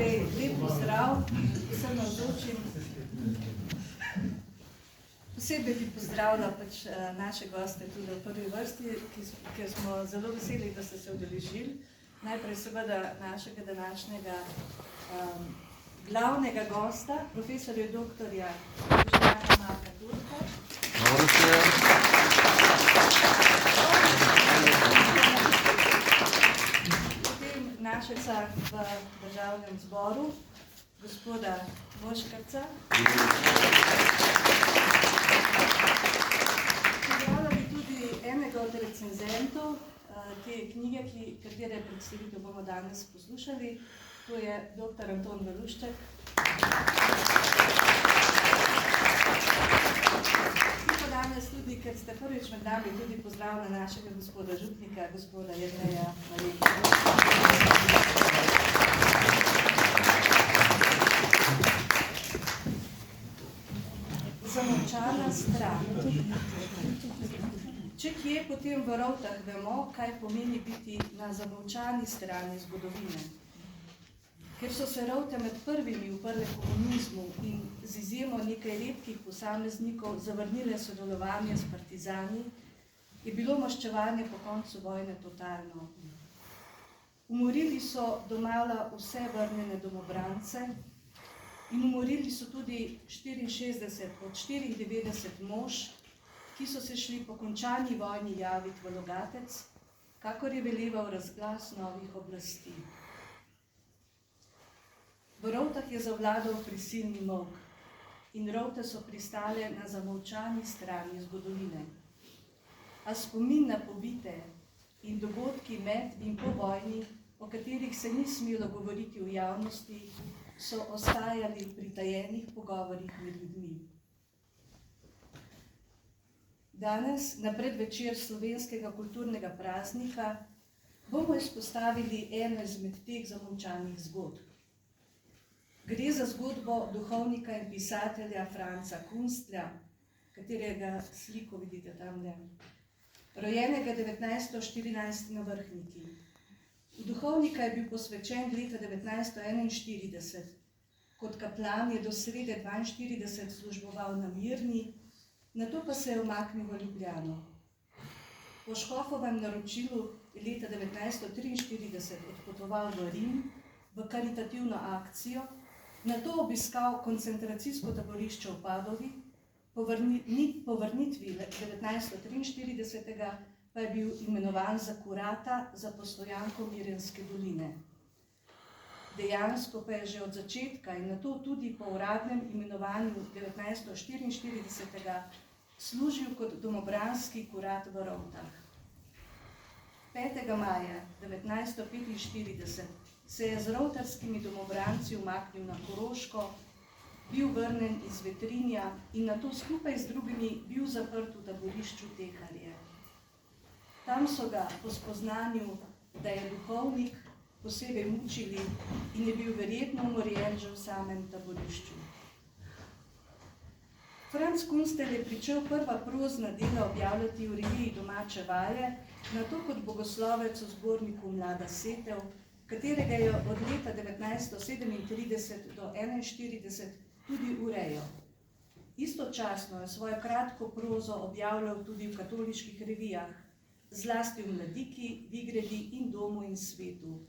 Najprej lep pozdrav vsem navzočim. Posebej bi pozdravila naše goste tudi v prvi vrsti, ker smo zelo veseli, da ste se udeležili. Najprej seveda našega današnjega glavnega gosta, profesorja doktorja Boštjana Marka Turka. Potem našega v Državnem zboru, gospoda Moškarca. Pozdravila bi tudi enega od recenzentov te knjige, katere predstavitev bomo danes poslušali. To je dr. Anton Velušček. In pa danes tudi, ker ste prvič med nami, tudi pozdravila našega gospoda župnika, gospoda Jerneja Mareka. Zamolčana stran. Če kje, potem v Rovtah vemo, kaj pomeni biti na zamolčani strani zgodovine. Ker so se Rovte med prvimi uprle komunizmu in z izjemo nekaj redkih posameznikov zavrnile sodelovanje s partizani, je bilo maščevanje po koncu vojne totalno. Umorili so domala vse vrnjene domobrance in umorili so tudi 64 od 94 mož, ki so se šli po končani vojni javiti v Logatec, kakor je veleval razglas novih oblasti. V Rovtah je zavladal prisilni molk in Rovte so pristale na zamolčani strani zgodovine. A spomin na pobite in dogodki med in po vojni, o katerih se ni smelo govoriti v javnosti, so ostajali pri tajenih pogovorih med ljudmi. Danes, na predvečer slovenskega kulturnega praznika, bomo izpostavili eno izmed teh zamolčanih zgodb. Gre za zgodbo duhovnika in pisatelja Franca Kunstlja, katerega sliko vidite tamle, rojenega 1914 na Vrhniki. V duhovnika je bil posvečen leta 1941. Kot kaplan je do srede 1942 služboval na Mirni, nato pa se je umaknil v Ljubljano. Po škofovem naročilu je leta 1943 odpotoval v Rim v karitativno akcijo, nato obiskal koncentracijsko taborišče v Padovi, po vrnitvi 1943 pa je bil imenovan za kurata za postojanko Mirjenske doline. Dejansko pa je že od začetka in nato tudi po uradnem imenovanju 1944 služil kot domobranski kurat v Rovtah. 5. maja 1945 se je z rovtarskimi domobranci umaknil na Koroško, bil vrnen iz Vetrinja in nato skupaj z drugimi bil zaprt v taborišču Teharje. Tam so ga po spoznanju, da je duhovnik, posebej mučili in je bil verjetno umorjen že v samem taborišču. Franc Kunstelj je pričel prva prozna dela objavljati v reviji Domače vaje, nato kot bogoslovec v zborniku Mlada setev, katerega je od leta 1937 do 1941 tudi urejal. Istočasno je svojo kratko prozo objavljal tudi v katoliških revijah, zlasti v Mladiki, Vigredi in Domu in Svetu.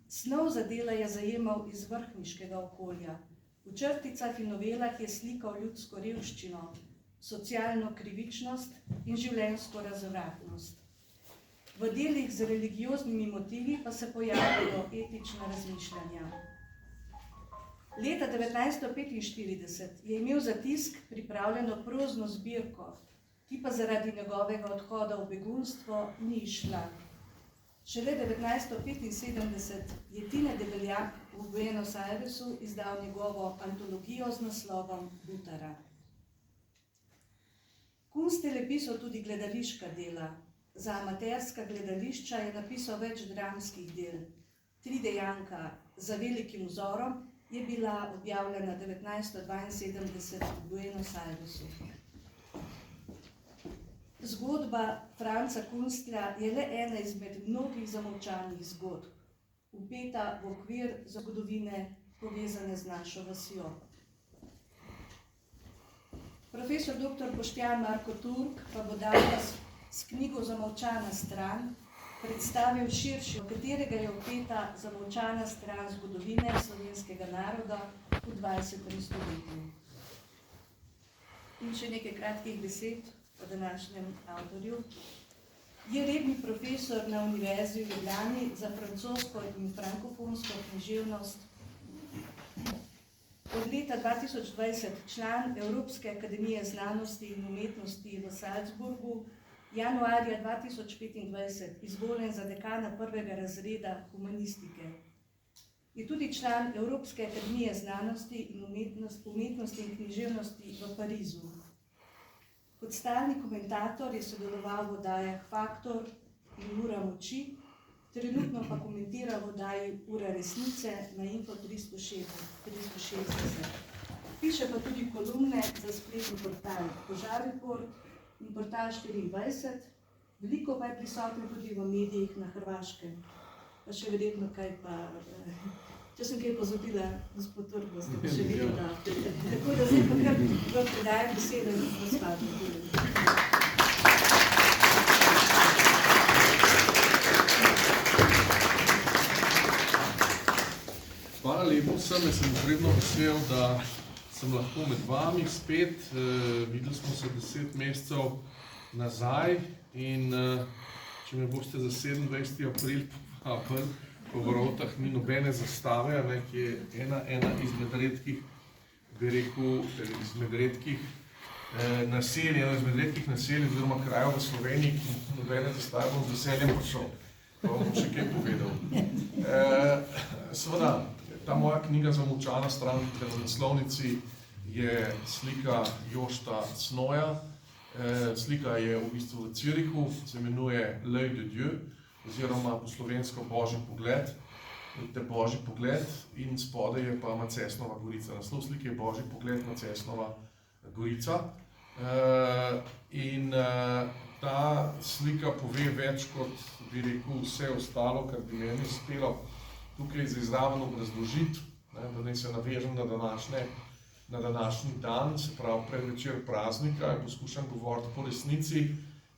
Snov za dela je zajemal iz vrhniškega okolja. V črticah in novelah je slikal ljudsko revščino, socialno krivičnost in življenjsko razvratnost. V delih z religioznimi motivi pa se pojavljajo etična razmišljanja. Leta 1945 je imel za tisk pripravljeno prozno zbirko, ki pa zaradi njegovega odhoda v begunstvo ni izšla. Šele 1975 je Tine Debeljak v Buenos Airesu izdal njegovo antologijo z naslovom Butara. Kunstelj je pisal tudi gledališka dela. Za amaterska gledališča je napisal več dramskih del. 3 dejanka za velikim vzorom je bila objavljena 1972 v Buenos Airesu. Zgodba Franca Kunstlja je le ena izmed mnogih zamolčanih zgodb. vpeta v okvir zgodovine povezane z našo vasjo. Profesor dr. Boštjan Marko Turk pa bo danes s knjigo Zamolčana stran predstavil širši, v katerega je vpeta zamolčana stran zgodovine slovenskega naroda v 20. stoletju. In še nekaj kratkih besed o današnjem avtorju. Je redni profesor na Univerzi v Ljubljani za francosko in frankofonsko književnost. Od leta 2020 član Evropske akademije znanosti in umetnosti v Salzburgu, januarja 2025 izvoljen za dekana prvega razreda humanistike. Je tudi član Evropske akademije znanosti in umetnosti in književnosti v Parizu. Kot stalni komentator je sodeloval v oddajah Faktor in Ura moči, trenutno pa komentira v oddaji Ura resnice na Info 360. Piše pa tudi kolumne za spletni portal Požar Report in portal 24, veliko pa je prisotno tudi v medijih na Hrvaškem. Pa še verjetno kaj pa, če sem kaj pozabila, gospod Turk, boste pa še vedno da. Tako da zdaj pa kar vam predajem besedo in razpadno. Hvala lepo vsem, jaz sem izredno vesel, da sem lahko med vami spet. Videli smo se 10 mesecev nazaj in če me boste za 27. april po Vrotah ni nobene zastave, ki je ena izmed redkih, bi rekel, izmed redkih naselij, oziroma krajev v Sloveniji, ki nobene zastave bom z veseljem prišel. Pa bom še kaj povedal. Seveda, ta moja knjiga Zamolčana stran v naslovnici je slika Jošta Cnoja. Slika je v bistvu v Zürichu, se imenuje L'œil de Dieu, oziroma po slovensko Božji pogled, Božji pogled, in spodaj je pa Macesnova gorica. Naslov slike je Božji pogled, Macesnova gorica. In ta slika pove več kot, bi rekel, vse ostalo, kar bi meni uspelo tukaj za izraven obrazložiti, da naj se navežem na današnji dan, se pravi predvečer praznika, in poskušam govoriti po resnici,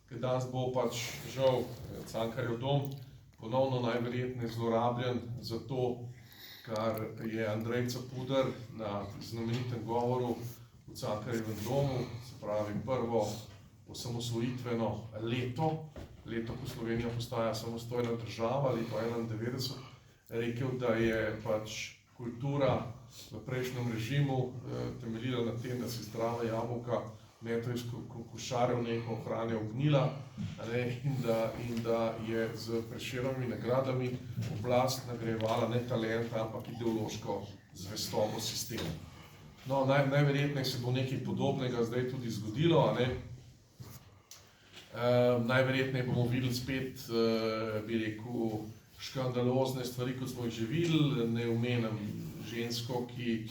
ker danes bo pač žal Cankarjev dom ponovno najverjetneje zlorabljen za to, kar je Andrej Capuder na znamenitem govoru v Cankarjevem domu, se pravi prvo osamosvojitveno leto, ko Slovenija postaja samostojna država, leto 91, rekel, da je pač kultura v prejšnjem režimu temeljila na tem, da si zdrava jabolka meto iz košare v neko hranja ugnila, in da je z Prešernovimi nagradami oblast nagrajevala ne talenta, ampak ideološko zvestobo sistemu. No, najverjetneje se bo nekaj podobnega zdaj tudi zgodilo, najverjetneje bomo videli spet, bi rekel, škandalozne stvari, kot smo jih že videli, ne omenjam žensko, ki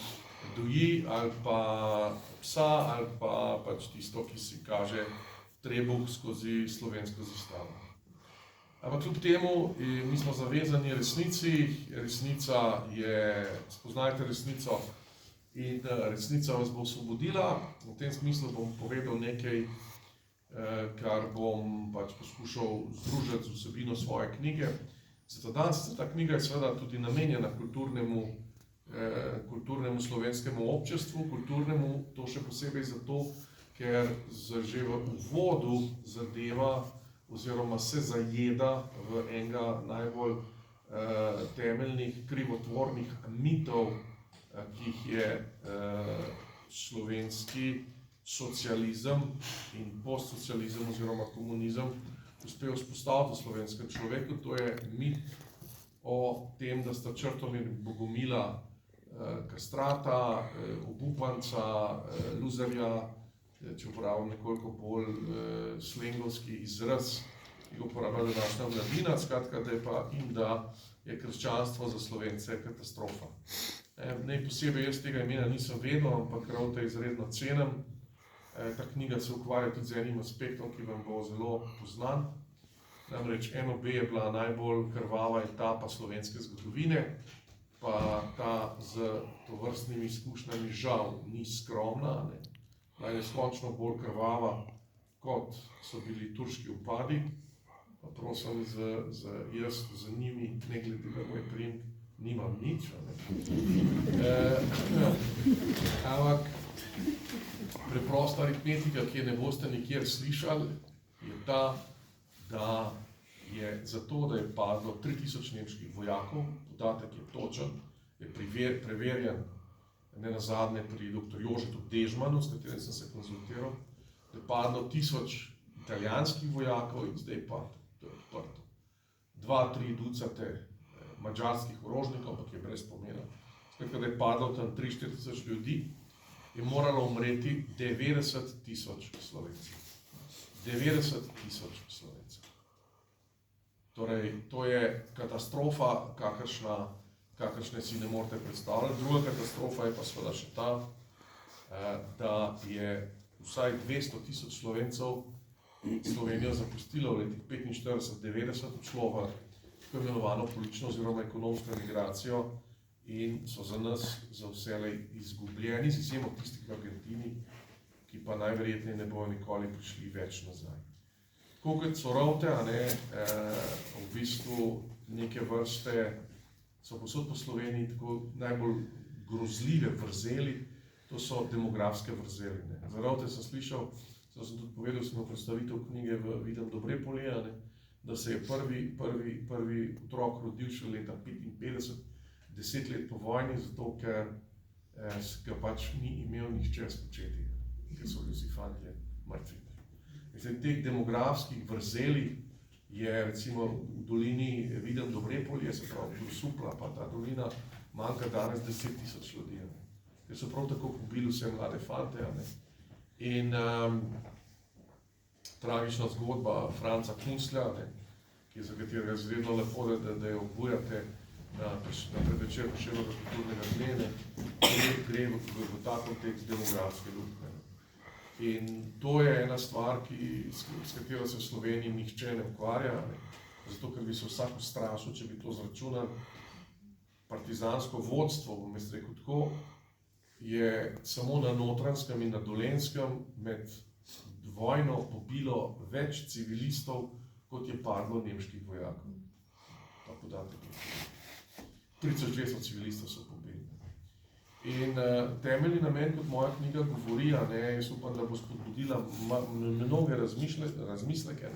doji, ali pa psa, ali pa pač tisto, ki si kaže trebuh skozi slovensko zastavo. Ampak kljub temu, mi smo zavezani resnici, resnica je, spoznajte resnico in resnica vas bo osvobodila. V tem smislu bom povedal nekaj, kar bom pač poskušal združiti z vsebino svoje knjige. Ta knjiga je seveda tudi namenjena kulturnemu slovenskemu občestvu, kulturnemu, to še posebej zato, ker že v uvodu zadeva oziroma se zajeda v enega najbolj temeljnih krivotvornih mitov, ki jih je slovenski socializem in postsocializem oziroma komunizem uspel vzpostaviti v slovenskem človeku. To je mit o tem, da sta Črtomir in Bogomila kastrata, obupanca, luzerja, če uporabljam nekoliko bolj slengovski izraz, ki ga uporablja današnja mladina, skratka, da je pa in da je krščanstvo za Slovence katastrofa. Ne posebej jaz tega imena nisem vedel, ampak Ravta izredno cenim. Ta knjiga se ukvarja tudi z enim aspektom, ki vam bo zelo poznan. Namreč NOB je bila najbolj krvava etapa slovenske zgodovine, pa ta z tovrstnimi izkušnjami žal ni skromna, ne. Bila je neskončno bolj krvava, kot so bili turški upadi. Pa prosim, jaz z njimi, ne glede na moj priimek, nimam nič. Ampak preprosta aritmetika, ki je ne boste nikjer slišali, je ta, da je zato, da je padlo 3000 nemških vojakov, podatek je točen, je preverjen nenazadnje pri dr. Jožetu Dežmanu, s katerim sem se konzultiral, da je padlo 1000 italijanskih vojakov in zdaj pa to je odprto. 2-3 ducate madžarskih orožnikov, ampak je brez pomena. Skratka, da je padlo tam 3-4 tisoč ljudi, je moralo umreti 90 000 Slovencev. 90 000 Slovencev. Torej, to je katastrofa, kakršne si ne morete predstavljati. Druga katastrofa je pa seveda še ta, da je vsaj 200 000 Slovencev Slovenijo zapustilo v letih 45-90, odšlo v tako imenovano politično oziroma ekonomsko migracijo in so za nas za vselej izgubljeni, z izjemo tistih v Argentini, ki pa najverjetneje ne bojo nikoli prišli več nazaj. Tako kot so rovte, v bistvu neke vrste so povsod po Sloveniji tako najbolj grozljive vrzeli, to so demografske vrzeli. Za rovte sem slišal, sem tudi povedal, sem predstavitev knjige Vidim dobre polje, da se je prvi otrok rodil še leta 55, 10 let po vojni, zato ker ga pač ni imel nihče spočeti, ker so bili vsi fantje mrtvi. Teh demografskih vrzeli je recimo v dolini Vidim dobre polje, se pravi Supla, pa ta dolina manjka danes 10 000 ljudi, ker so prav tako pobili vse mlade fante. In tragična zgodba Franca Kunslja, za katerega je izredno lepo, da jo obujate na predvečer Prešernovega kulturnega dne, gre v ta kontekst demografske luknje. In to je ena stvar, s katero se v Sloveniji nihče ne ukvarja, zato ker bi se vsak ustrašil, če bi to zračunal. Partizansko vodstvo, bom jaz rekel tako, je samo na Notranjskem in na Dolenjskem med vojno pobilo več civilistov, kot je padlo nemških vojakov. Ta podatek je 3200 civilistov so pobili. In temeljni namen, kot moja knjiga govori, jaz upam, da bo spodbudila mnoge razmisleke,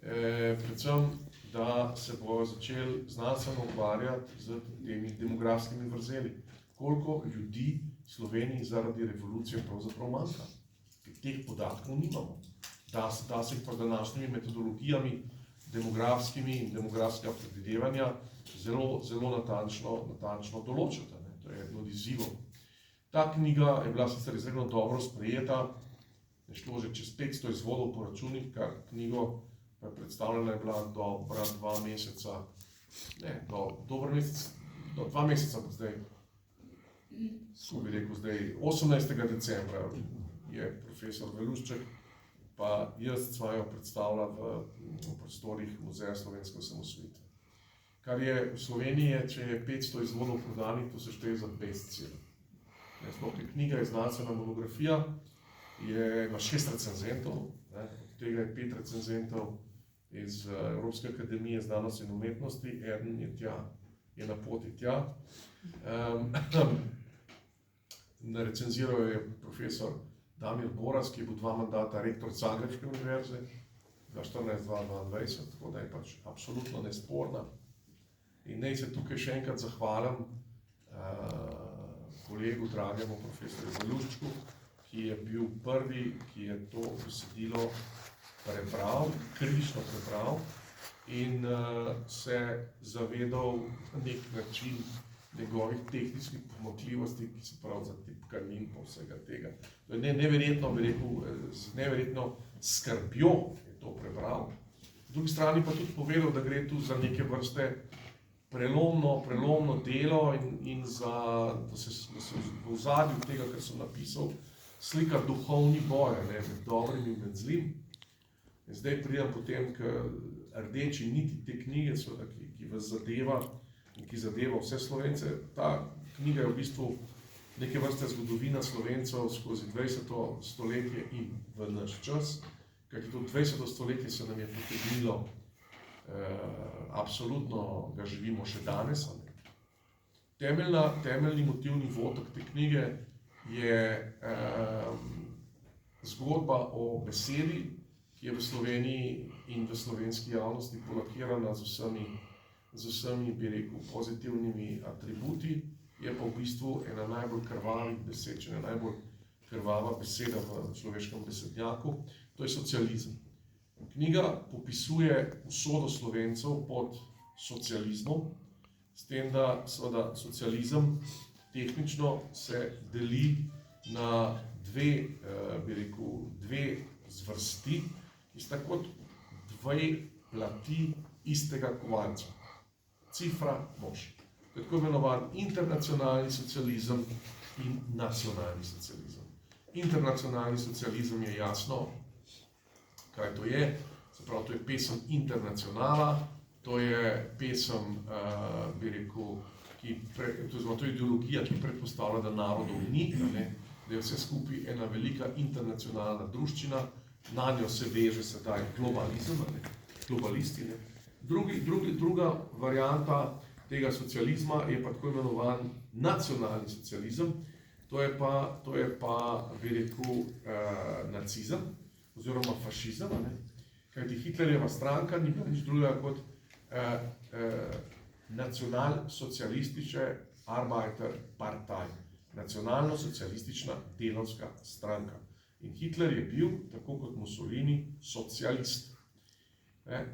predvsem, da se bo začel znanstveno ukvarjati z temi demografskimi vrzeli. Koliko ljudi v Sloveniji zaradi revolucije pravzaprav manjka, ker teh podatkov nimamo. Da se jih pa z današnjimi metodologijami demografskimi in demografskega predvidevanja zelo natančno določata. To je eno od izzivov. Ta knjiga je bila sicer izredno dobro sprejeta, je šlo že čez 500 izvodov po računih, kar knjigo pa je predstavljena je bila dobra 2 meseca, do 2 meseca pa zdaj. Ko bi rekel zdaj, 18. decembra je profesor Velušček pa jaz sva jo predstavila v prostorih Muzeja slovenske osamosvojitve. Kar je v Sloveniji, če je 500 izvodov prodanih, to se šteje za bestseller. Sploh knjiga je znanstvena monografija, ima 6 recenzentov, od tega je 5 recenzentov iz Evropske akademije znanosti in umetnosti, eden je na poti tja. Recenziral je profesor Damir Boras, ki je bil 2 mandata rektor Zagrebške univerze, 2014-2022, tako da je pač absolutno nesporna. In naj se tukaj še enkrat zahvalim kolegu, dragemu profesorju Veluščku, ki je bil prvi, ki je to besedilo prebral, krivično prebral in se zavedal na nek način njegovih tehničnih pomanjkljivosti, ki so prav za tipkanin pa vsega tega. To je neverjetno, bi rekel, z neverjetno skrbjo je to prebral. Po drugi strani pa tudi povedal, da gre tu za neke vrste prelomno delo in da se v ozadju tega, kar sem napisal, slika duhovni boj med dobrim in med zlim. In zdaj pridem potem k rdeči niti te knjige, seveda, ki vas zadeva in ki zadeva vse Slovence. Ta knjiga je v bistvu neke vrste zgodovina Slovencev skozi 20. stoletje in v naš čas, kajti to 20. stoletje se nam je potegnilo, absolutno ga živimo še danes. Temeljni motivni votok te knjige je zgodba o besedi, ki je v Sloveniji in v slovenski javnosti polakirana z vsemi, bi rekel, pozitivnimi atributi, je pa v bistvu ena najbolj krvavih besed, če ne najbolj krvava beseda v človeškem besednjaku, to je socializem. Knjiga popisuje usodo Slovencev pod socializmom, s tem, da seveda socializem tehnično se deli na dve zvrsti, ki sta kot dve plati istega kovanca. Cifra mož. Tako imenovan internacionalni socializem in nacionalni socializem. Internacionalni socializem je jasno, kaj to je. Se pravi, to je pesem Internacionala, to je pesem, bi rekel, to je ideologija, ki predpostavlja, da narodov ni, da je vse skupaj ena velika internacionalna druščina, na njo se veže sedaj globalizem, globalisti. Druga varianta tega socializma je pa tako imenovan nacionalni socializem, to je pa bi rekel, nacizem oziroma fašizem, kajti Hitlerjeva stranka ni bila nič drugega kot nacionalsocialistische Arbeiterpartei, nacionalno-socialistična delavska stranka. In Hitler je bil, tako kot Mussolini, socialist.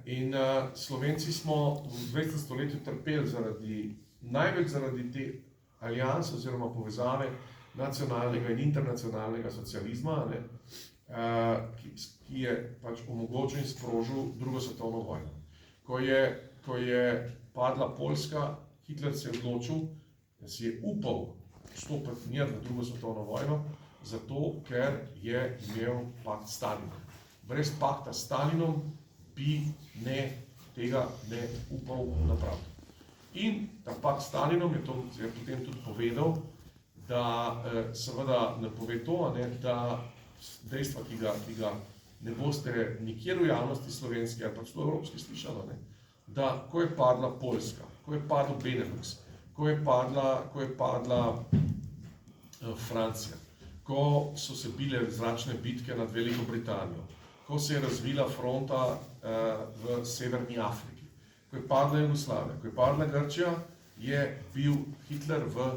In Slovenci smo v 20. stoletju trpeli največ zaradi te alianse oziroma povezave nacionalnega in internacionalnega socializma, ki je pač omogočil in sprožil drugo svetovno vojno. Ko je padla Poljska, Hitler se je odločil, da si je upal vstopiti v drugo svetovno vojno, zato ker je imel pakt s Stalinom. Brez pakta s Stalinom bi tega ne upal napraviti. In ta pakt s Stalinom je potem tudi povedal, da seveda ne pove to, da dejstva, ki ga ne boste nikjer v javnosti slovenski ali pa celo evropski slišali, da ko je padla Poljska, ko je padel Benelux, ko je padla Francija, ko so se bile zračne bitke nad Veliko Britanijo, ko se je razvila fronta v Severni Afriki, ko je padla Jugoslavija, ko je padla Grčija, je bil Hitler v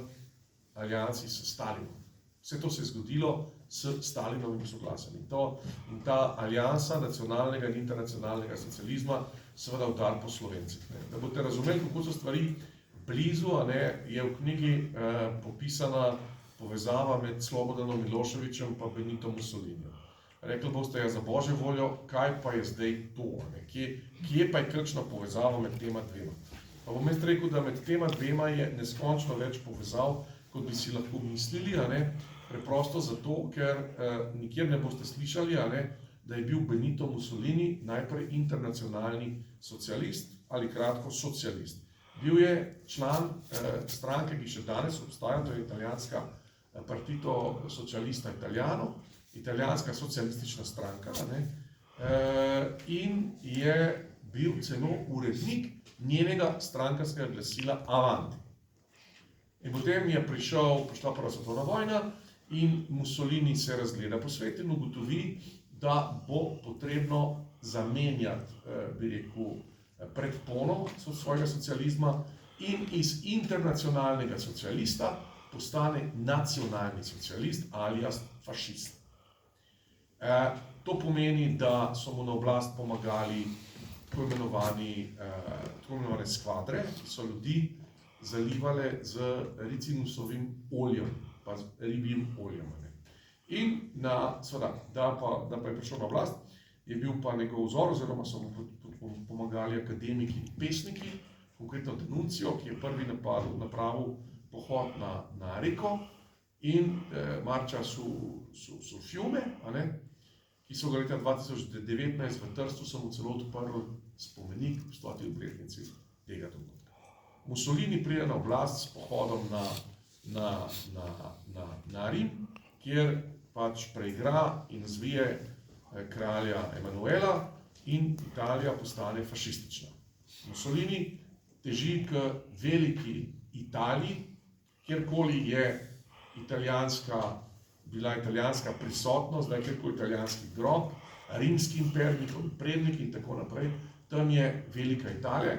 aliansi s Stalinom. Vse to se je zgodilo s Stalinovim soglasjem. In ta aliansa nacionalnega in internacionalnega socializma seveda udar po Slovencih. Da boste razumeli, kako so stvari blizu, je v knjigi popisana povezava med Slobodanom Miloševićem pa Benito Mussolinijem. Rekli boste, za božjo voljo, kaj pa je zdaj to? Kje pa je kakšna povezava med tema dvema? Pa bom jaz rekel, da med tema dvema je neskončno več povezav, kot bi si lahko mislili, preprosto zato, ker nikjer ne boste slišali, da je bil Benito Mussolini najprej internacionalni socialist ali kratko socialist. Bil je član stranke, ki še danes obstaja, to je italijanska Partito Socialista Italiano, italijanska socialistična stranka, in je bil celo urednik njenega strankarskega glasila Avanti. In potem je prišla prva svetovna vojna in Mussolini se razgleda po svetu in ugotovi, da bo potrebno zamenjati, bi rekel, predpono svojega socializma in iz internacionalnega socialista postane nacionalni socialist alias fašist. To pomeni, da so mu na oblast pomagali tako imenovane skvadre, ki so ljudi zalivale z ricinusovim oljem, pa z ribjim oljem. In da pa je prišel na oblast, je bil pa njegov vzor, oziroma so mu pomagali akademiki in pesniki, konkretno D'Annunzio, ki je prvi napravil pohod na reko, in Marcia su Fiume, ki ki so ga leta 2019 v Trstu so mu celo odprli spomenik v 100. obletnici tega dogodka. Mussolini pride na oblast s pohodom na Rim, kjer pač preigra in zvije kralja Emanuela in Italija postane fašistična. Mussolini teži k veliki Italiji, kjerkoli je bila italijanska prisotnost, zdaj kjerkoli italijanski grob, rimski imper, njihovi predniki in tako naprej, tam je velika Italija.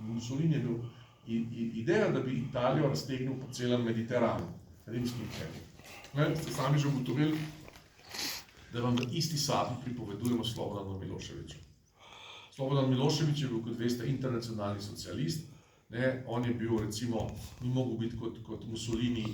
Mussolini je imel idejo, da bi Italijo raztegnil po celem Mediteranu, rimski imper. Ste sami že ugotovili, da vam v isti sapi pripovedujemo Slobodanu Miloševiću. Slobodan Milošević je bil, kot veste, internacionalni socialist. On je bil, recimo, ni mogel biti kot Mussolini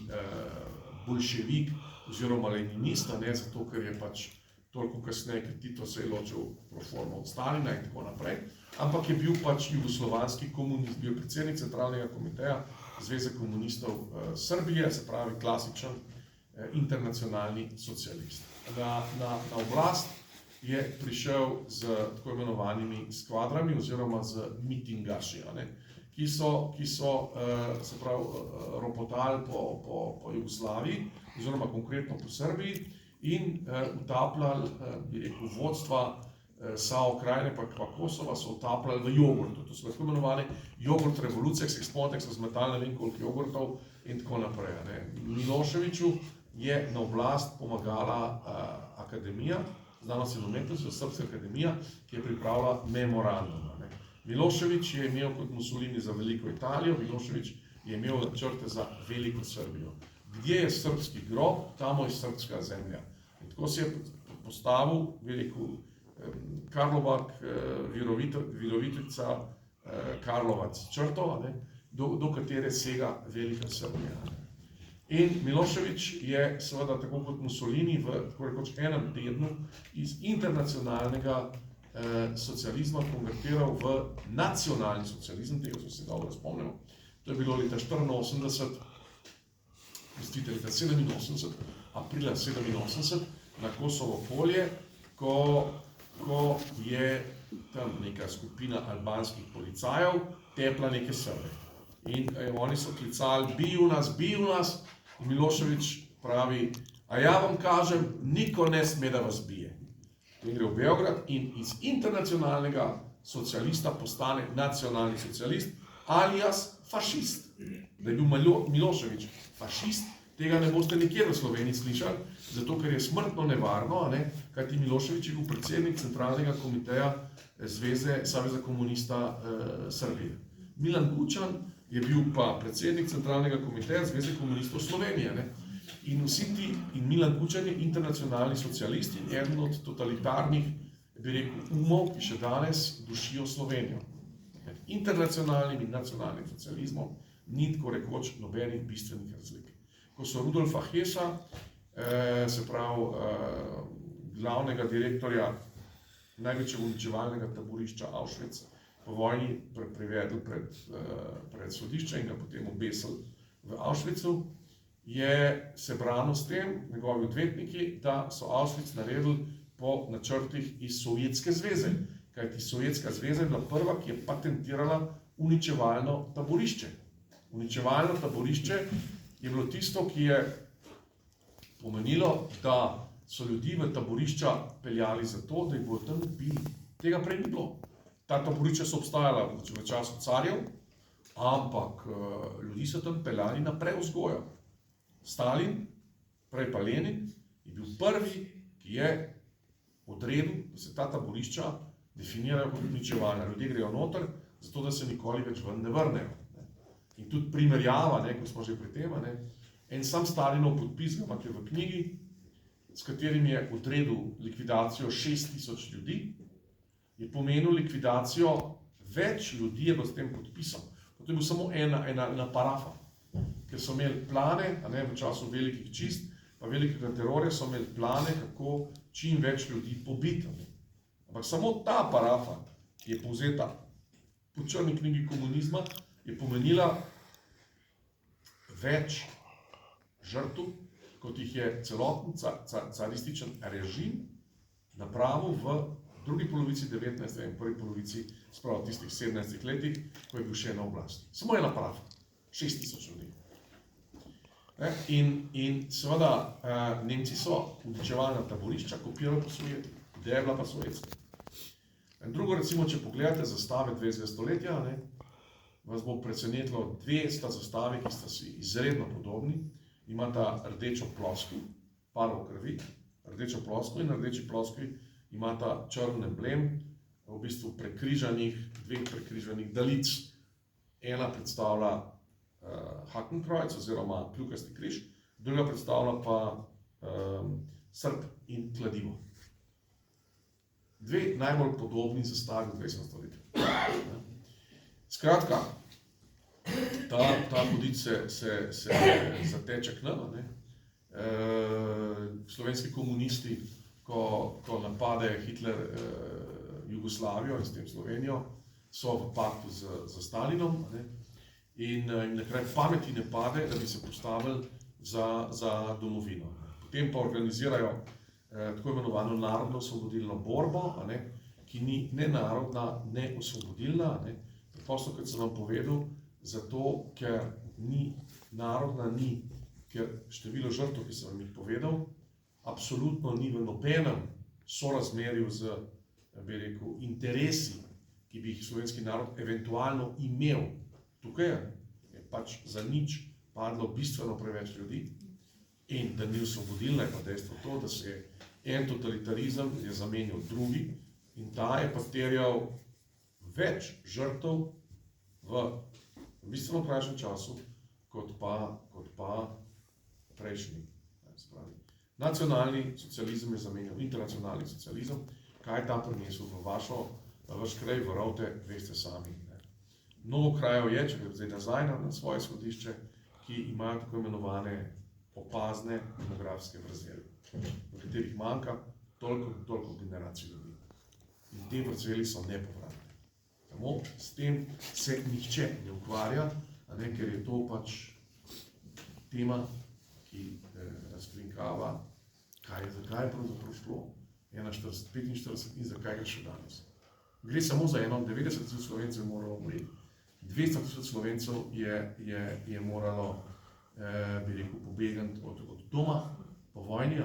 bolševik oziroma leninista, zato ker je pač toliko kasneje, ker Tito se je ločil pro formo od Stalina in tako naprej, ampak je bil pač jugoslovanski komunist, bil predsednik centralnega komiteja Zveze komunistov Srbije, se pravi klasičen internacionalni socialist. Na oblast je prišel z tako imenovanimi skvadrami oziroma z mitingaši, ki so se pravi ropotali po Jugoslaviji oziroma konkretno po Srbiji in utapljali, bi rekel, vodstva Sao Krajine pa Kosova so utapljali v jogurtu. To so tako imenovane jogurt revolucije, ki se spomnite, so zmetali ne vem koliko jogurtov in tako naprej. Miloševiću je na oblast pomagala akademija, znanost in umetnost, Srpska akademija, ki je pripravila memorandum. Milošević je imel kot Mussolini za veliko Italijo, Milošević je imel načrte za veliko Srbijo. Gdje je srpski grob, tamo je srpska zemlja. In tako si je postavil, bi rekel, Karlovac, Virovitica, Karlovac črto, do katere sega velika Srbija. In Milošević je seveda tako kot Mussolini v tako rekoč enem tednu iz internacionalnega socializma konvertiral v nacionalni socializem, tega smo se dobro spomnimo. To je bilo leta 1984, leta 87, aprila 87, na Kosovo polje, ko je tam neka skupina albanskih policajev tepla neke Srbe. In oni so klicali, bij u nas, in Milošević pravi, a ja vam kažem, niko ne sme da vas bije. In gre v Beograd in iz internacionalnega socialista postane nacionalni socialist, alias fašist. Da je bil Milošević fašist, tega ne boste nikjer v Sloveniji slišali, zato ker je smrtno nevarno, kajti Milošević je bil predsednik centralnega komiteja Saveza komunista Srbije. Milan Kučan je bil pa predsednik centralnega komiteja Zveze komunistov Slovenije. In Milan Kučan je internacionalni socialist in eden od totalitarnih, bi rekel, umov, ki še danes dušijo Slovenijo. Med internacionalnim in nacionalnim socializmom ni tako rekoč nobenih bistvenih razlik. Ko so Rudolfa Hessa, se pravi glavnega direktorja največjega uničevalnega taborišča Auschwitz, po vojni privedli pred sodišče in ga potem obesili v Auschwitzu, je se branil s tem, njegovi odvetniki, da so Auschwitz naredili po načrtih iz Sovjetske zveze. Kajti Sovjetska zveza je bila prva, ki je patentirala uničevalno taborišče. Uničevalno taborišče je bilo tisto, ki je pomenilo, da so ljudi v taborišča peljali zato, da jih bodo tam ubili. Tega prej ni bilo. Ta taborišča so obstajala v času carjev, ampak ljudi so tam peljali na prevzgojo. Stalin, prej pa Lenin, je bil prvi, ki je odredil, da se ta taborišča definirajo kot uničevalna. Ljudje grejo noter, zato da se nikoli več ven ne vrnejo. In tudi primerjava, ko smo že pri tem, en sam Stalinov podpis ga imate v knjigi, s katerim je odredil likvidacijo 6000 ljudi, je pomenil likvidacijo več ljudi je bilo s tem podpisom. To je bil samo ena parafa. Ker so imeli plane, v času velikih čist, pa velikega terorja so imeli plane, kako čim več ljudi pobiti. Ampak samo ta parafa, ki je povzeta po črni knjigi komunizma, je pomenila več žrtev, kot jih je celoten carističen režim napravil v drugi polovici 19. in prvi polovici, spravo tistih 17 letih, ko je bil še na oblasti. Samo je napravil, 6000 ljudi. In seveda Nemci so uničevalna taborišča kopirali po Sovjetih, ideja je bila pa sovjetska. Drugo, recimo, če pogledate zastave 20. stoletja, vas bo presenetilo 200 zastave, ki sta si izredno podobni. Imata rdečo ploskev, parov krvi, rdečo ploskev in na rdeči ploskevi imata črn emblem, v bistvu dveh prekrižanih daljic. Ena predstavlja Hakenkreuz oziroma kljukasti križ, druga predstavlja pa srp in kladivo. Dve najbolj podobni zastavi v 20. stoletju. Skratka, ta hudič se zateče k nam. Slovenski komunisti, ko napade Hitler Jugoslavijo in s tem Slovenijo, so v paktu z Stalinom in na kraj pameti ne pade, da bi se postavili za domovino. Potem pa organizirajo tako imenovano narodno-osvobodilno borbo, ki ni ne narodna, ne osvobodilna. Preprosto, kot sem vam povedal, zato, ker ni narodna, ker število žrtev, ki sem vam jih povedal, absolutno ni v nobenem sorazmerju z, bi rekel, interesi, ki bi jih slovenski narod eventualno imel. Tukaj je pač za nič padlo bistveno preveč ljudi in da ni osvobodilna, je pa dejstvo to, da se je en totalitarizem je zamenjal drugi in ta je pa terjal več žrtev v bistveno krajšem času, kot pa prejšnji. Nacionalni socializem je zamenjal internacionalni socializem. Kaj je ta prinesel v vaš kraj, v Rovte, veste sami. Mnogo krajev je, če gre zdaj nazaj na svoje izhodišče, ki imajo tako imenovane opazne demografske vrzeli, v katerih manjka toliko generacij ljudi. In te vrzeli so nepovratne. Samo s tem se nihče ne ukvarja, ker je to pač tema, ki razkrinkava, zakaj je pravzaprav šlo 45 in zakaj gre še danes. Gre samo za 90 000 Slovencev je moralo umreti. 200 000 Slovencev je moralo, bi rekel, pobegati od doma po vojni,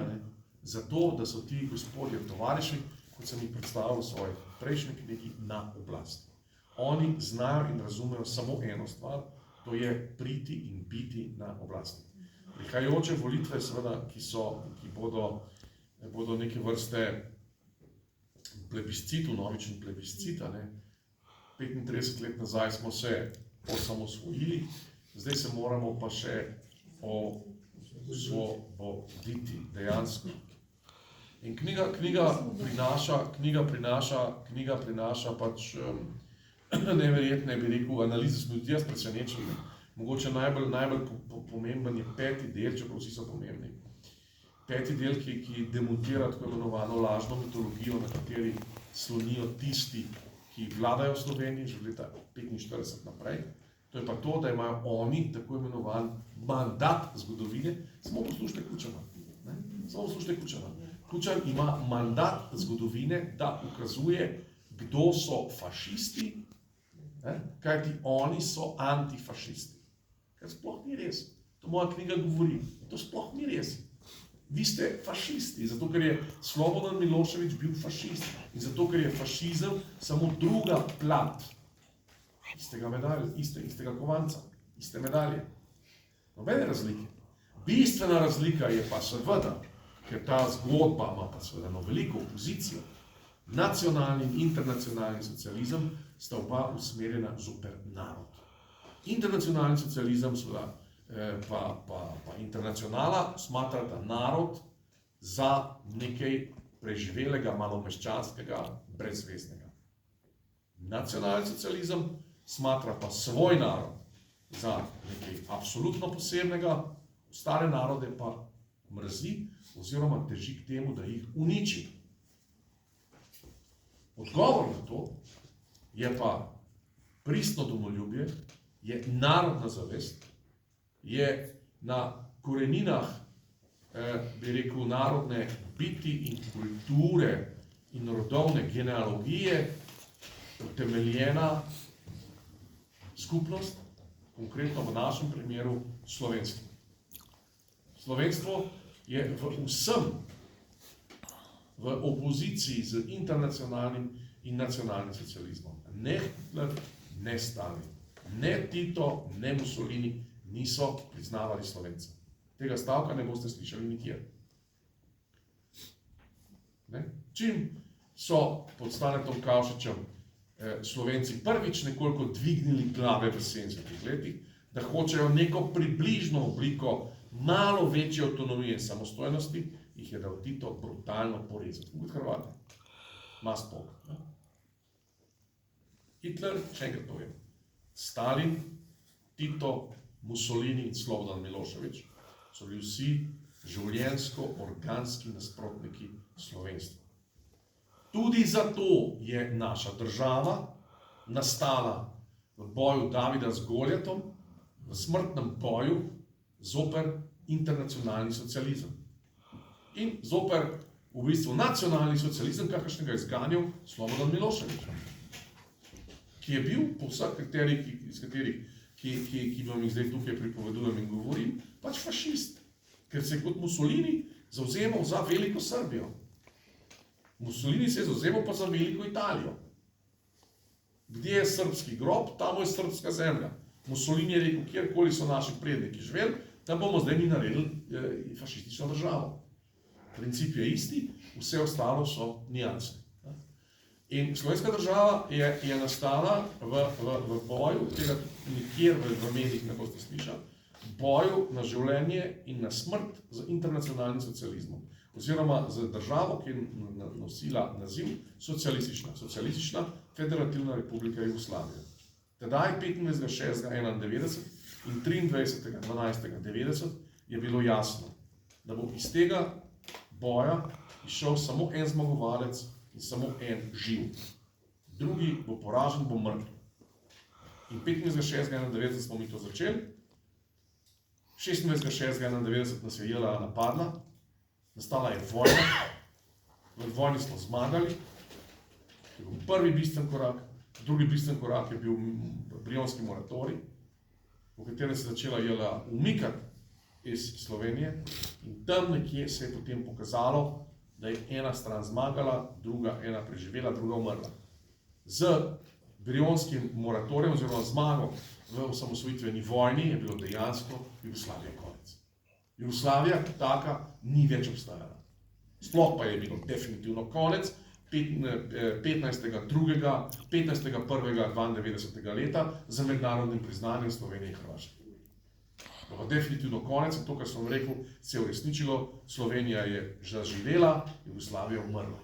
zato, da so ti gospodje tovariši, kot sem jih predstavil v svoji prejšnji knjigi, na oblasti. Oni znajo in razumejo samo eno stvar, to je priti in biti na oblasti. Prihajajoče volitve, seveda, ki bodo neke vrste plebiscit, vnovičen plebiscit, 35 let nazaj smo se osamosvojili, zdaj se moramo pa še osvoboditi dejansko. In knjiga prinaša pač neverjetne, bi rekel, analize, smo tudi jaz presenečen. Mogoče najbolj pomemben je 5. del, čeprav vsi so pomembni. 5. del, ki demontira tako imenovano lažno mitologijo, na kateri slonijo tisti, ki vladajo v Sloveniji že leta 45 naprej. To je pa to, da imajo oni tako imenovan mandat zgodovine. Samo poslušajte Kučana. Kučan ima mandat zgodovine, da ukazuje, kdo so fašisti, kajti oni so antifašisti. Kar sploh ni res. To moja knjiga govori. To sploh ni res. Vi ste fašisti, zato ker je Slobodan Milošević bil fašist in zato ker je fašizem samo druga plat istega kovanca, iste medalje. Nobene razlike. Bistvena razlika je pa seveda, ker ta zgodba ima pa seveda veliko opozicijo. Nacionalni in internacionalni socializem sta oba usmerjena zoper narod. Internacionalni socializem seveda pa internacionala smatrata narod za nekaj preživelega, malomeščanskega, brezveznega. Nacionalni socializem smatra pa svoj narod za nekaj absolutno posebnega, ostale narode pa mrzi oziroma teži k temu, da jih uniči. Odgovor na to je pa pristno domoljubje, je narodna zavest, je na koreninah, bi rekel, narodne biti in kulture in rodovne genealogije utemeljena skupnost, konkretno v našem primeru slovenstvo. Slovenstvo je v vsem v opoziciji z internacionalnim in nacionalnim socializmom. Ne Hitler, ne Stalin, ne Tito, ne Mussolini niso priznavali Slovencev. Tega stavka ne boste slišali nikjer. Čim so pod Stanetom Kavšičem Slovenci prvič nekoliko dvignili glave v 70-ih letih, da hočejo neko približno obliko malo večje avtonomije in samostojnosti, jih je dal Tito brutalno porezati. Kot Hrvati. Mas pol. Hitler, še enkrat povem, Stalin, Tito, Mussolini in Slobodan Milošević so bili vsi življenjsko organski nasprotniki slovenstva. Tudi zato je naša država nastala v boju Davida z Goljatom, v smrtnem boju zoper internacionalni socializem. In zoper v bistvu nacionalni socializem, kakršnega je izganjal Slobodan Milošević, ki je bil po vseh kriterijih, iz katerih, ki vam jih zdaj tukaj pripovedujem in govorim, pač fašist, ker se je kot Mussolini zavzemal za veliko Srbijo. Mussolini se je zavzemal pa za veliko Italijo. Gdje je srbski grob, tam je srbska zemlja. Mussolini je rekel, kjerkoli so naši predniki živeli, tam bomo zdaj mi naredili fašistično državo. Princip je isti, vse ostalo so nijanse. In slovenska država je nastala v boju, tega nikjer v medijih ne boste slišali, boju na življenje in na smrt z internacionalnim socializmom. Oziroma z državo, ki je nosila naziv Socialistična federativna republika Jugoslavija. Tedaj 25.6.91 in 23.12.90 je bilo jasno, da bo iz tega boja izšel samo en zmagovalec in samo en živ. Drugi bo poražen, bo mrtev. In 25.6.91 smo mi to začeli. 26.6.91 nas je JLA napadla, nastala je vojna, v vojni smo zmagali, to je bil prvi bistven korak, drugi bistven korak je bil Brionski moratorij, v katerem se je začela JLA umikati iz Slovenije in tam nekje se je potem pokazalo, da je ena stran zmagala, ena preživela, druga umrla. Z Brionskim moratorijem oziroma zmago v osamosvojitveni vojni je bilo dejansko Jugoslavija konec. Jugoslavija taka ni več obstajala. Sploh pa je bilo definitivno konec 15.1.92. leta za mednarodnim priznanjem Slovenije in Hrvaške. To je definitivno konec in to, kar sem rekel, se je uresničilo, Slovenija je zaživela, Jugoslavija umrla.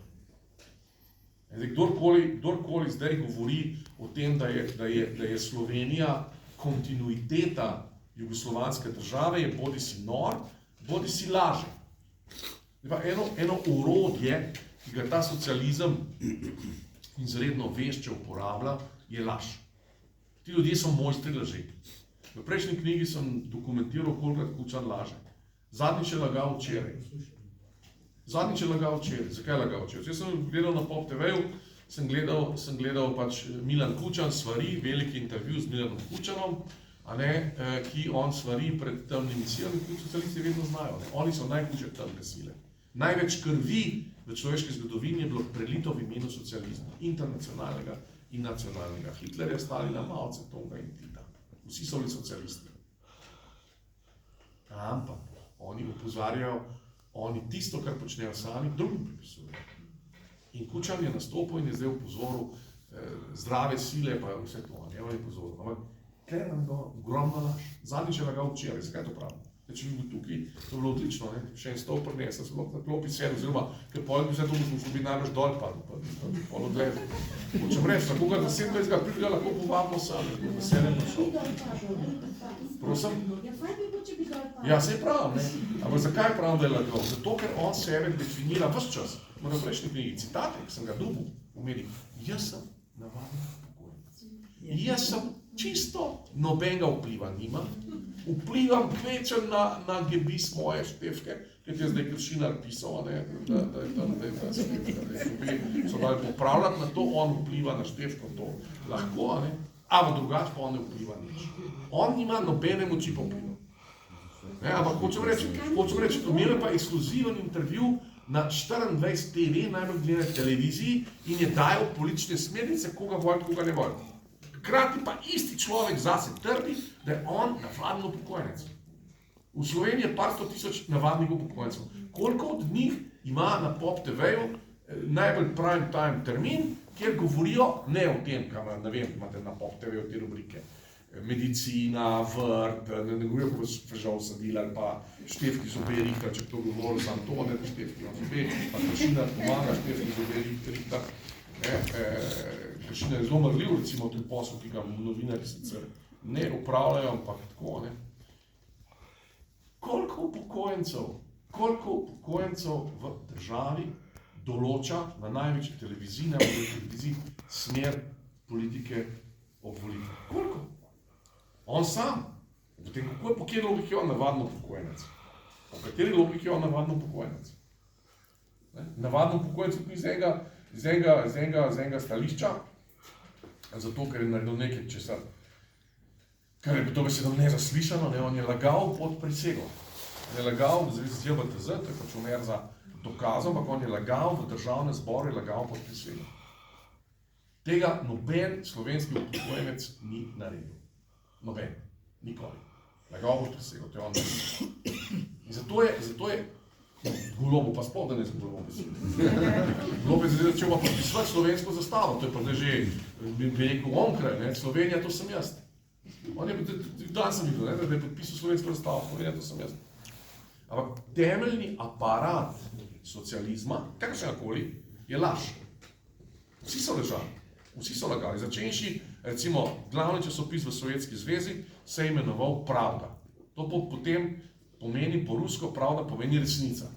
Kdorkoli zdaj govori o tem, da je Slovenija kontinuiteta jugoslovanske države, je bodi si nor, bodi si laže. Eno orodje, ki ga ta socializem izredno vešče uporablja, je laž. Ti ljudje so mojstri laži. V prejšnji knjigi sem dokumentiral, kolikrat Kučan laže. Zadnjič je lagal včeraj. Zakaj je lagal včeraj? Jaz sem gledal na Pop TV-ju, sem gledal pač Milan Kučan svari, veliki intervju z Milanom Kučanom, ki on svari pred temnimi silami, ki socialisti vedno znajo. Oni so najhujše temne sile. Največ krvi v človeški zgodovini je bilo prelito v imenu socializma, internacionalnega in nacionalnega. Hitlerja, Stalina, Mao Tse-tunga in Tita. Vsi so bili socialisti. Ampak oni opozarjajo, oni tisto, kar počnejo sami, drugim pripisujejo. In Kučan je nastopil in je zdaj upozoril zdrave sile, pa vse to, on je upozoril. Ampak, kaj nam je ogromna laž? Zadnjič je lagal včeraj, zakaj to pravim? Če bi bil tukaj, to je bilo odlično, še en stol prinesel, sem lahko na klopi sedel, oziroma, ker pojem bi vse to bi največ dol padel, pa bi pol odlezel. Hočem reči, tako ga 27. aprila lahko povabimo sami, veseljem prišel. Prosim? Ja, saj pravim, ne? Ampak zakaj pravim, da je lagal? Zato, ker on sebe definira ves čas. Moram v prejšnji knjigi citate, ki sem ga dobil v medijih. Jaz sem navaden upokojenec. Jaz sem čisto nobenega vpliva nimam. Vplivam kvečem na gebis moje Štefke, ker je zdaj Kršinar pisal, da so dali popravljati na to, on vpliva na Štefko, to lahko, ampak drugače pa on ne vpliva nič. On nima nobene moči pa vpliva. Ampak hočem reči, imel je pa ekskluziven intervju na 24 TV, najbolj gledane televiziji in je dajal politične smernice, koga voliti, koga ne voliti. Hkrati pa isti človek zase trdi, da je on navaden upokojenec. V Sloveniji je par 100 000 navadnih upokojencev. Koliko od njih ima na Pop TV-ju najbolj prime time termin, kjer govorijo ne o tem, kaj ne vem, imate na Pop TV-ju te rubrike. Medicina, vrt, ne govorijo, ko bo Fežal sadil ali pa Štefki zobe rihta, če to govoril sam to, ne da Štefki zobe, pa Kršinar pomaga Štefki zobe rihta. Kršinar je zelo mrljiv, recimo v tem poslu, ki ga novinarji sicer ne upravljajo, ampak tako, Koliko upokojencev v državi določa na največji televiziji, smer politike ob volitvah? Koliko? On sam. Potem, po kateri logiki je on navadno upokojenec? Po kateri logiki je on navadno upokojenec? Navadno upokojenec tudi z enega stališča, zato ker je naredil nekaj česar, kar je to besedo nezaslišano, on je lagal pod prisego. On je lagal v zvezi z JBTZ, to je pač univerza dokazal, ampak on je lagal v državnem zboru, je lagal pod prisego. Tega noben slovenski upokojenec ni naredil. Noben. Nikoli. Lagal pod prisego, to je on naredil. In zato je Golobu pa sploh, da ne sem Golobu besedo. Golobu je zdaj začel podpisovati slovensko zastavo, to je pa že, bi rekel, onkraj, Slovenija, to sem jaz. On je, dan sem videl, da je podpisal slovensko zastavo, Slovenija, to sem jaz. Ampak temeljni aparat socializma, kakršnakoli, je laž. Vsi so lažali, vsi so lagali. Začenši, recimo, glavni časopis v Sovjetski zvezi se je imenoval Pravda. To potem pomeni po rusko pravda, pomeni resnica.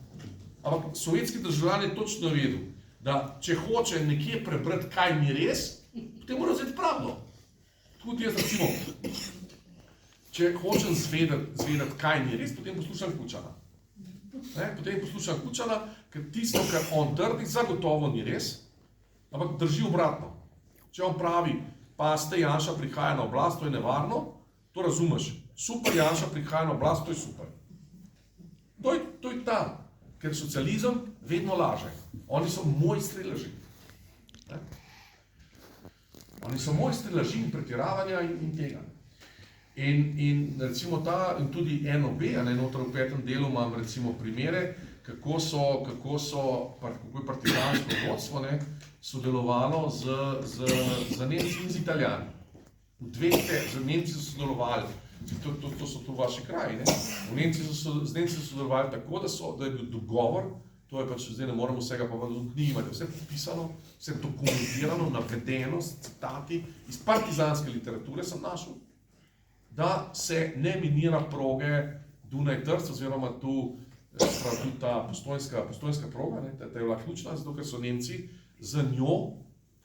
Ampak sovjetski državljan je točno vedel, da če hoče nekje prebrati, kaj ni res, potem mora vzeti pravdo. Tudi jaz recimo, če hočem zvedeti, kaj ni res, potem poslušam Kučana. Potem poslušam Kučana, ker tisto, kar on trdi, zagotovo ni res, ampak drži obratno. Če on pravi, pa ste Janša prihaja na oblast, to je nevarno, to razumeš. Super, Janša prihaja na oblast, to je super. To je ta, ker socializem vedno laže. Oni so mojstri laži. Oni so mojstri laži in pretiravanja in tega. In recimo in tudi NOB, noter v 5. delu imam recimo primere, kako je partizansko vodstvo sodelovalo z Nemci in z Italijani. Z Nemci so sodelovali. To so tu vaši kraji, z Nemci so sodelovali tako, da je bil dogovor, to je pač zdaj ne moramo vsega povedati, v knjigi imate vse podpisano, vse dokumentirano, navedeno, s citati, iz partizanske literature sem našel, da se ne minira proge Dunaj-Trst, oziroma tu ta Postojnska proga, ta je bila ključna, zato ker so Nemci z njo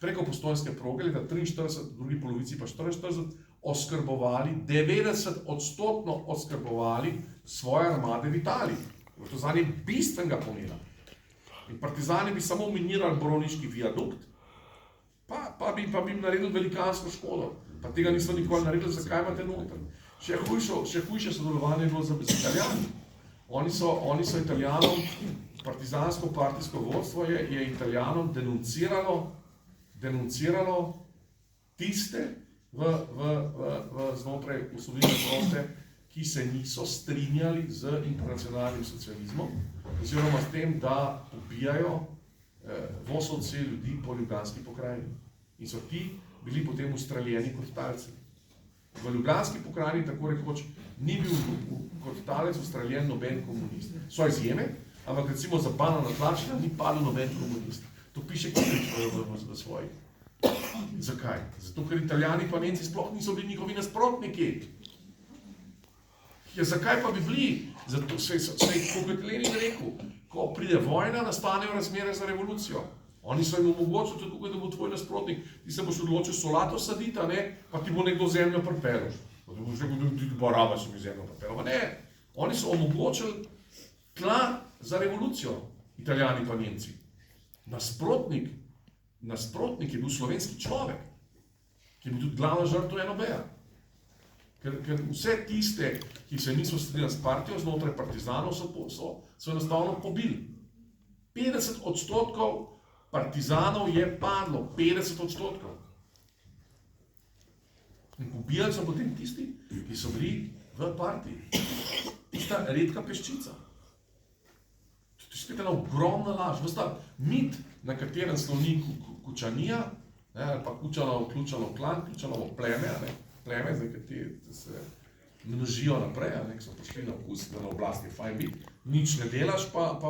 preko Postojnske proge leta 1943, v drugi polovici pa 1944, oskrbovali, 90% oskrbovali svoje armade v Italiji. To za njih bistvenega pomena. In partizani bi samo minirali Broniški viadukt, pa bi jim naredili velikansko škodo. Pa tega niso nikoli naredili, zakaj imate noter. Še hujše sodelovanje je bilo z Italijani. Oni so Italijanom, partizansko partijsko vodstvo je Italijanom denunciralo tiste znotraj osvobodilne fronte, ki se niso strinjali z internacionalnim socializmom, oziroma s tem, da pobijajo vosovce ljudi po Ljubljanski pokrajini. In so ti bili potem ustreljeni kot talci. V Ljubljanski pokrajini, tako rekoč, ni bil kot talec ustreljen noben komunist. So izjeme, ampak recimo za Bana na Tlačina ni padel noben komunist. To piše Kirič v svojih. Zakaj? Zato, ker Italijani pa Nemci sploh niso bili njihovi nasprotniki. Zakaj pa bi bili? Zato se je kot Lenin rekel, ko pride vojna, nastanejo razmere za revolucijo. Oni so jim omogočili, tako da bo tvoj nasprotnik, ti se boš odločil solato saditi, a ne, pa ti bo nekdo zemljo pripeljal. Pa ti boš rekel, da ti bo raba, če mi zemljo pripeljal. Pa ne, oni so omogočili tla za revolucijo, Italijani pa Nemci. Nasprotnik je bil slovenski človek, ki je bil tudi glavna žrtev NOB-ja. Ker vse tiste, ki se niso strinjali s partijo, znotraj partizanov so enostavno pobili. 50% partizanov je padlo, 50%. In pobijali so potem tisti, ki so bili v partiji. Tista redka peščica. To je spet ena ogromna laž. Vsta mit, na katerem slovi Kučanija, ali pa Kučanovo klan, Kučanovo pleme, pleme, zdaj, ki se množijo naprej, ki so prišli na okus, da na oblasti je fajn biti, nič ne delaš, pa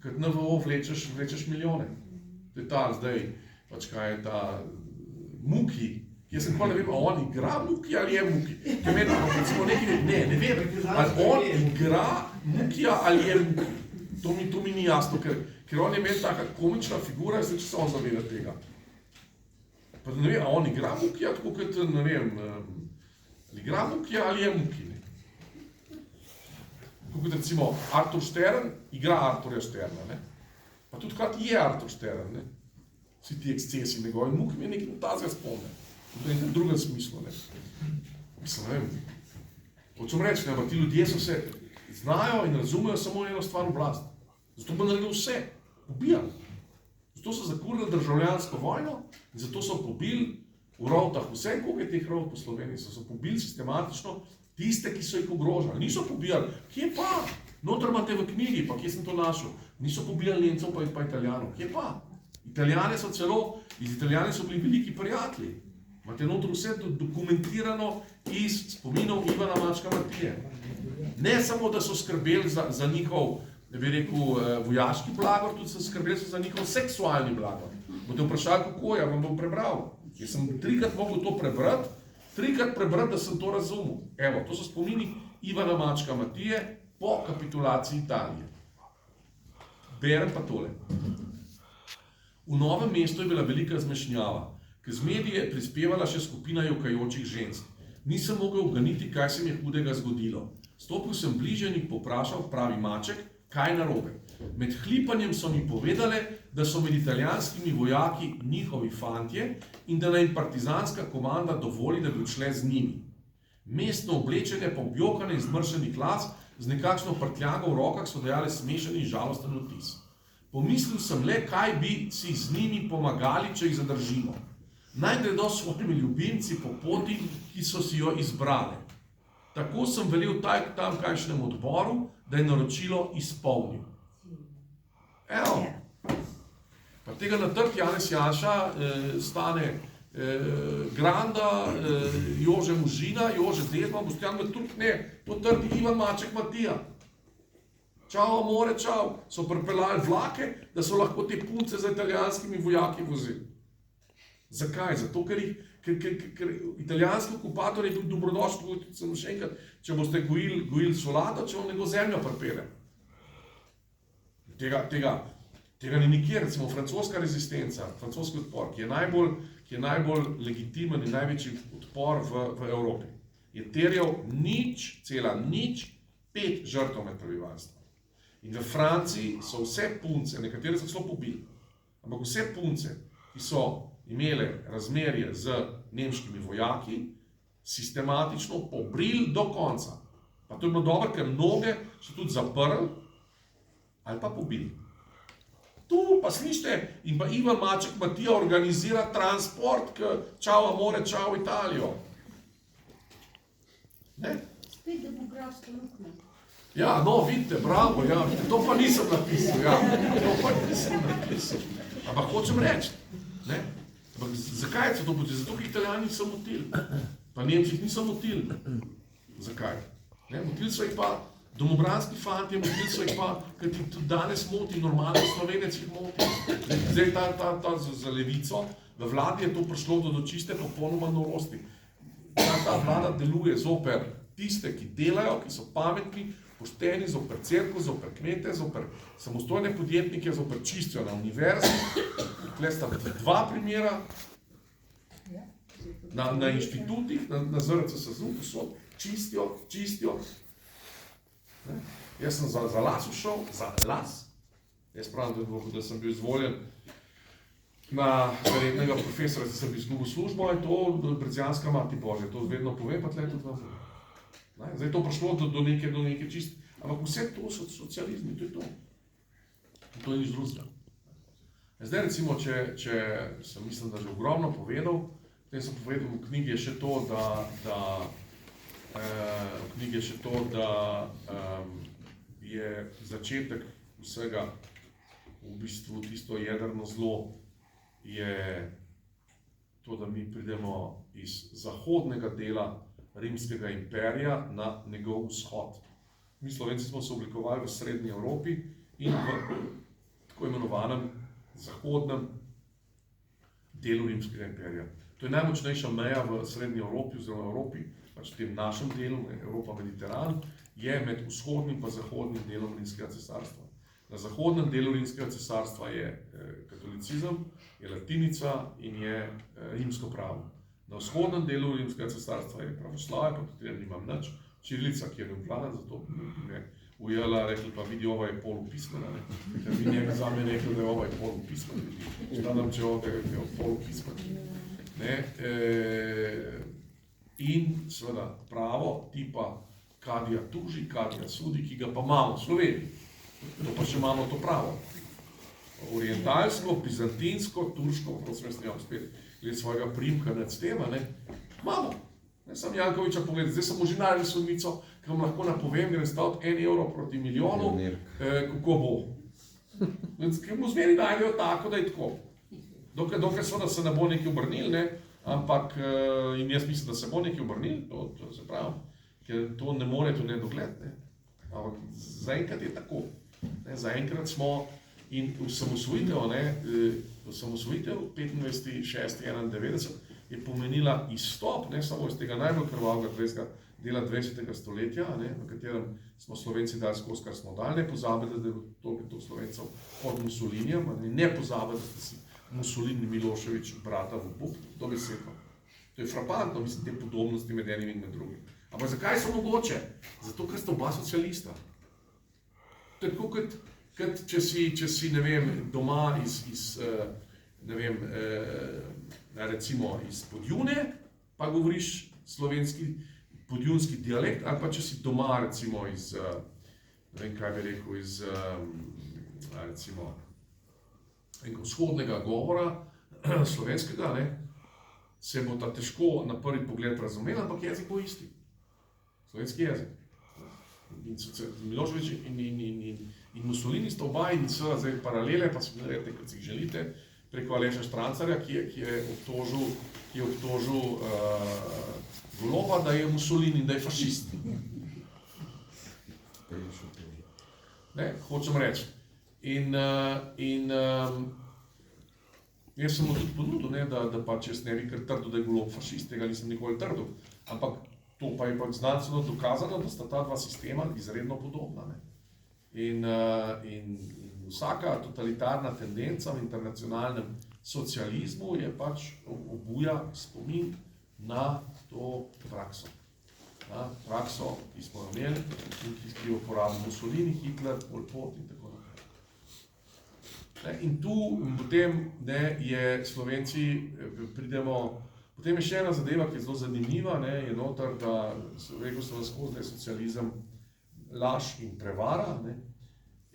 kot NVO vlečeš milijone. To je ta zdaj, pač kaj je ta Muki, jaz sem pa ne vem, a on igra Muki ali je Muki? Ker meni, recimo ne vem, ali on igra Mukija ali je Muki. To mi ni jasno, ker on je meni taka komična figura, zdaj, če se on zaveda tega. Pa ne vem, a on igra Mukija, tako kot, ne vem, ali igra Mukija ali je Muki. Tako kot recimo Artur Stern igra Arturja Sterna, pa tudi krat je Artur Stern, vsi ti ekscesi njegovi, Muki mi je nekaj tazga spomne, v nekem drugem smislu. Mislim, ne vem, hočem reči, ampak ti ljudje so se znajo in razumejo samo eno stvar oblast. Zato bo naredil vse, pobijali. Zato so zakurili državljansko vojno in zato so pobili v rovtah, vse koliko je teh rovt po Sloveniji, so pobili sistematično tiste, ki so jih ogrožali. Niso pobijali, kje pa? Noter imate v knjigi, pa kje sem to našel. Niso pobijali Nemcev pa Italijanov, kje pa? Italijane so celo, iz Italijane so bili veliki prijatelji. Imate noter vse dokumentirano iz spominov Ivana Mačka Matije. Ne samo, da so skrbeli za njihov, da bi rekel, vojaški blagor, tudi so skrbeli za njihov seksualni blagor. Boste vprašali, kako je, vam bom prebral. Jaz sem 3-krat mogel to prebrati, 3-krat prebrati, da sem to razumel. Evo, to so spomini Ivana Mačka Matije po kapitulaciji Italije. Berem pa tole. V Novem mestu je bila velika zmešnjava. K zmedi je prispevala še skupina jokajočih žensk. Nisem mogel uganiti, kaj se mi je hudega zgodilo. Stopil sem bliže in jih poprašal, pravi Maček, kaj narobe. Med hlipanjem so mi povedale, da so med italijanskimi vojaki njihovi fantje in da naj jim partizanska komanda dovoli, da bi odšle z njimi. Mestno oblečenje pa objokane in zmršenih las z nekakšno prtljago v rokah so dajale smešen in žalosten vtis. Pomislil sem le, kaj bi si z njimi pomagali, če jih zadržimo. Naj gredo s svojimi ljubimci po poti, ki so si jo izbrali. Tako sem velel tamkajšnjemu odboru, da je naročilo izpolnil. Evo, pa tega na trg Janez Janša stane Granda, Jože Možina, Jože Dezman, Boštjan Meturk, ne, to trdi Ivan Maček Matija. Čau, amore, čau, so pripeljali vlake, da so lahko te punce za italijanskimi vojaki vozili. Zakaj? Zato, ker italijanski okupator je bil dobrodošel, samo še enkrat, če boste gojili solato, če vam nego zemljo pripelje. Tega ni nikjer, recimo francoska rezistenca, francoski odpor, ki je najbolj legitimen in največji odpor v Evropi, je terjal 0,05 žrtev med prebivalstvom. In v Franciji so vse punce, nekatere so celo pobili, ampak vse punce, ki so imele razmerje z nemškimi vojaki, sistematično pobrili do konca. Pa to je bilo dobro, ker mnoge so tudi zaprli ali pa pobili. Tu pa slište in pa Ivan Maček Matija organizira transport k čau amore, čau Italijo. Ne? Spet demografska luknja. Ja, no, vidite, bravo, ja, to pa nisem napisal, Ampak hočem reči, ne? Zakaj so to počeli? Zato, ker Italijani niso motili, pa Nemci niso motili. Zakaj? Motili so jih pa domobranski fantje, motili so jih pa, ker ti tudi danes moti, normalno Slovenec jih moti. Zdaj ta za levico, v vladi je to prišlo do čiste popolnoma norosti. Ta vlada deluje zoper tiste, ki delajo, ki so pametni, pošteni, zoper cerkev, zoper kmete, zoper samostojne podjetnike, zoper čistijo na univerzi. Tukaj sta dva primera, na inštitutih, na ZRC-SAZU, posod, čistijo. Ne? Jaz sem za las ušel, za las. Jaz pravim, da sem bil izvoljen na verjetnega profesora, da sem bil izgubil službo in to Brezjanska mati Božja, to vedno povem, pa tle tudi vam. Zdaj je to prišlo do neke čist, ampak vse to so socializmi, to je to. In to je nič drugega. Zdaj recimo, če sem mislim, da že ogromno povedal, potem sem povedal, v knjigi je še to, da je začetek vsega, v bistvu tisto jedrno zlo, je to, da mi pridemo iz zahodnega dela rimskega imperija na njegov vzhod. Mi Slovenci smo se oblikovali v srednji Evropi in v tako imenovanem zahodnem delu rimskega imperija. To je najmočnejša meja v srednji Evropi oziroma Evropi, pač v tem našem delu, Evropa Mediteran, je med vzhodnim in zahodnim delom rimskega cesarstva. Na zahodnem delu rimskega cesarstva je katolicizem, je latinica in je rimsko pravo. Na vzhodnem delu rimskega cesarstva je pravoslavje, pa tudi nimam nič, čirilica, ki je neuplanen, zato me ujela, rekli pa vidi, ova je polupismena, ker bi njega za me rekel, da je ova je polupismena. Šta nam če ova je polupismena. In seveda pravo tipa kadija tuži, kadija sudi, ki ga pa imamo v Sloveniji. To pa še imamo to pravo. Orientalsko, bizantinsko, turško, prosim, jaz nemam spet glede svojega primka nad tema, imamo. Sam Jankoviča pogledaj, zdaj sem možinaril sodnico, ki vam lahko napovem, gre staviti 1 evro proti milijonu, kako bo. Ker mu zmeri najdejo tako, da je tako. Dokaj seveda se ne bo nekaj obrnil, ampak in jaz mislim, da se bo nekaj obrnil, to se pravi, ker to ne more to nedogled, ampak zaenkrat je tako. Zaenkrat smo in osamosvojitev 25.6.91 je pomenila izstop, ne samo iz tega najbolj krvavega dela 20. stoletja, v katerem smo Slovenci dali skozi, kar smo dali, ne pozabili, da je toliko Slovencev pod Mussolinijem, ne pozabili, da si Mussolini Milošević brata v bub, dobesedno. To je frapantno, mislim, te podobnosti med enim in med drugim. Ampak zakaj so mogoče? Zato, ker sta oba socialista. Tako kot če si, ne vem, doma recimo iz Podjune, pa govoriš slovenski podjunski dialekt, ali pa če si doma recimo iz, ne vem kaj bi rekel, iz recimo vzhodnega govora slovenskega, se bo ta težko na prvi pogled razumela, ampak jezik bo isti. Slovenski jezik. Milošević in Mussolini sta oba in seveda zdaj paralele, pa si naredite, kot si jih želite, preko Aleša Štrancarja, ki je obtožil Goloba, da je Mussolini in da je fašist. Hočem reči. In jaz sem mu tudi ponudil, da pač jaz ne bi kar trdil, da je Golob fašist, tega nisem nikoli trdil, ampak to pa je pač znanstveno dokazano, da sta ta dva sistema izredno podobna. In vsaka totalitarna tendenca v internacionalnem socializmu je pač obuja spomin na to prakso. Na prakso, ki smo jo imeli in ki jo uporabil Mussolini, Hitler, Pol Pot in tako naprej. In tu potem je Slovenci pridemo. Potem je še ena zadeva, ki je zelo zanimiva, je noter, da rekel sem skozi, da je socializem laž in prevara.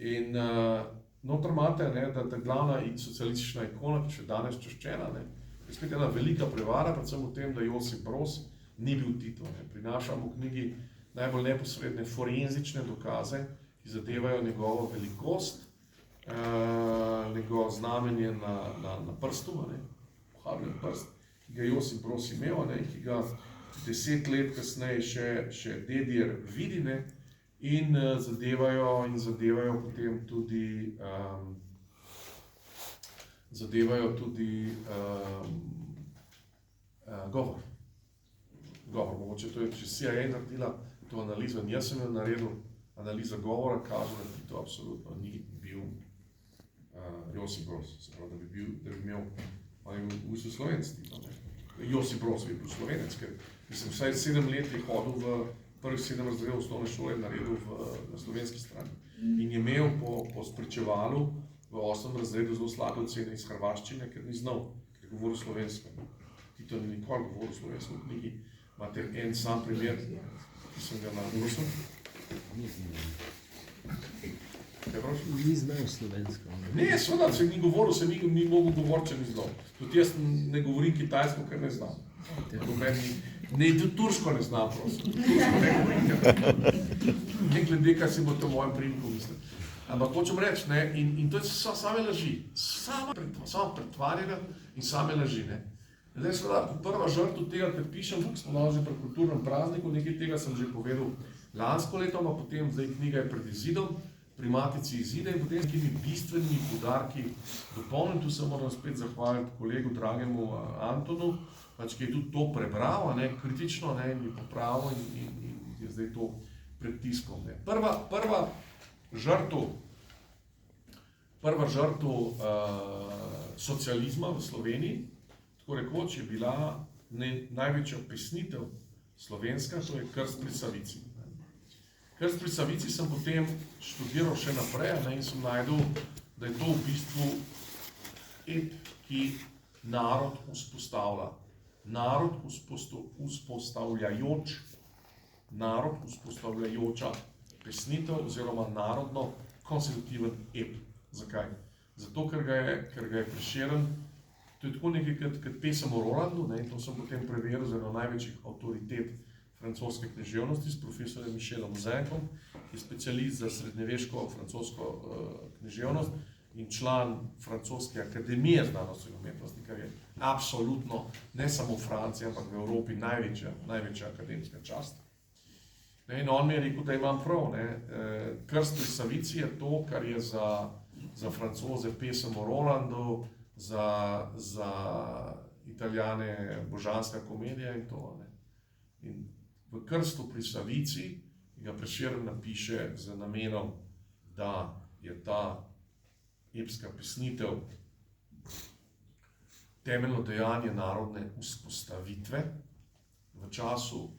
In noter imate, da ta glavna socialistična ikona, ki je še danes čaščena, je spet ena velika prevara, predvsem v tem, da Josip Broz ni bil Tito. Prinašam v knjigi najbolj neposredne forenzične dokaze, ki zadevajo njegovo velikost, njegovo znamenje na prstu, pohabljen prst, ki ga Josip Broz imel, ki ga 10 let kasneje še Dedijer vidi, in zadevajo potem tudi govor. Mogoče to je, če CIA naredila to analizo in jaz sem jo naredil, analiza govora kaže, da Tito absolutno ni bil Josip Broz, se pravi, da bi imel, on je bil v bistvu Slovenec, Tito, ne. Josip Broz je bil Slovenec, ker sem vsaj 7 let je hodil v prvih 7 razredov osnovne šole naredil na slovenski strani. In je imel po spričevalu v 8. razredu zelo slabe ocene iz hrvaščine, ker ni znal, ker je govoril slovensko. Tito ni nikoli govoril slovensko v knjigi. Imate en sam primer, ki sem ga napisal. Ni znal slovensko. Ne, seveda, se ni govoril, se ni mogel govoriti, če ni znal. Tudi jaz ne govorim kitajsko, ker ne znam. Ne, tudi turško ne znam, prosim. Turško ne govorim, ne glede, kaj si bo to mojem primku mislil. Ampak hočem reči, ne, in to je same laži. Sama pretvarjanja in same laži, ne. Zdaj, seveda, prva žrtev tega, ker pišem, smo danes že pri kulturnem prazniku, nekaj tega sem že povedal lansko leto, a potem zdaj knjiga je pred izidom, pri Matici izide in potem s nekimi bistvenimi poudarki dopolnjen. Tu se moram spet zahvaliti kolegu, dragemu Antonu, pač, ki je tudi to prebral, ne, kritično, ne, in je popravil in je zdaj to pred tiskom. Ne. Prva žrtev socializma v Sloveniji, tako rekoč, je bila največja pesnitev slovenska, to je Krst pri Savici. Krst pri Savici sem potem študiral še naprej, ne, in sem najdel, da je to v bistvu ep, ki narod vzpostavlja. Narod vzpostavljajoča pesnitev oziroma narodno konstitutiven ep. Zakaj? Zato, ker ga je Prešeren, to je tako nekaj kot pesem o Rolandu, ne, in to sem potem preveril z eno največjih avtoritet francoske književnosti s profesorjem Michelom Zenkom, ki je specialist za srednjeveško francosko književnost in član Francoske akademije znanosti in umetnosti, kar je absolutno ne samo v Franciji, ampak v Evropi največja akademska čast. In on mi je rekel, da imam prav. Krst pri Savici je to, kar je za Francoze pesem o Rolandu, za Italijane božanska komedija in to. Ne. In v Krstu pri Savici ga Prešeren napiše z namenom, da je ta epska pesnitev temeljno dejanje narodne vzpostavitve v času,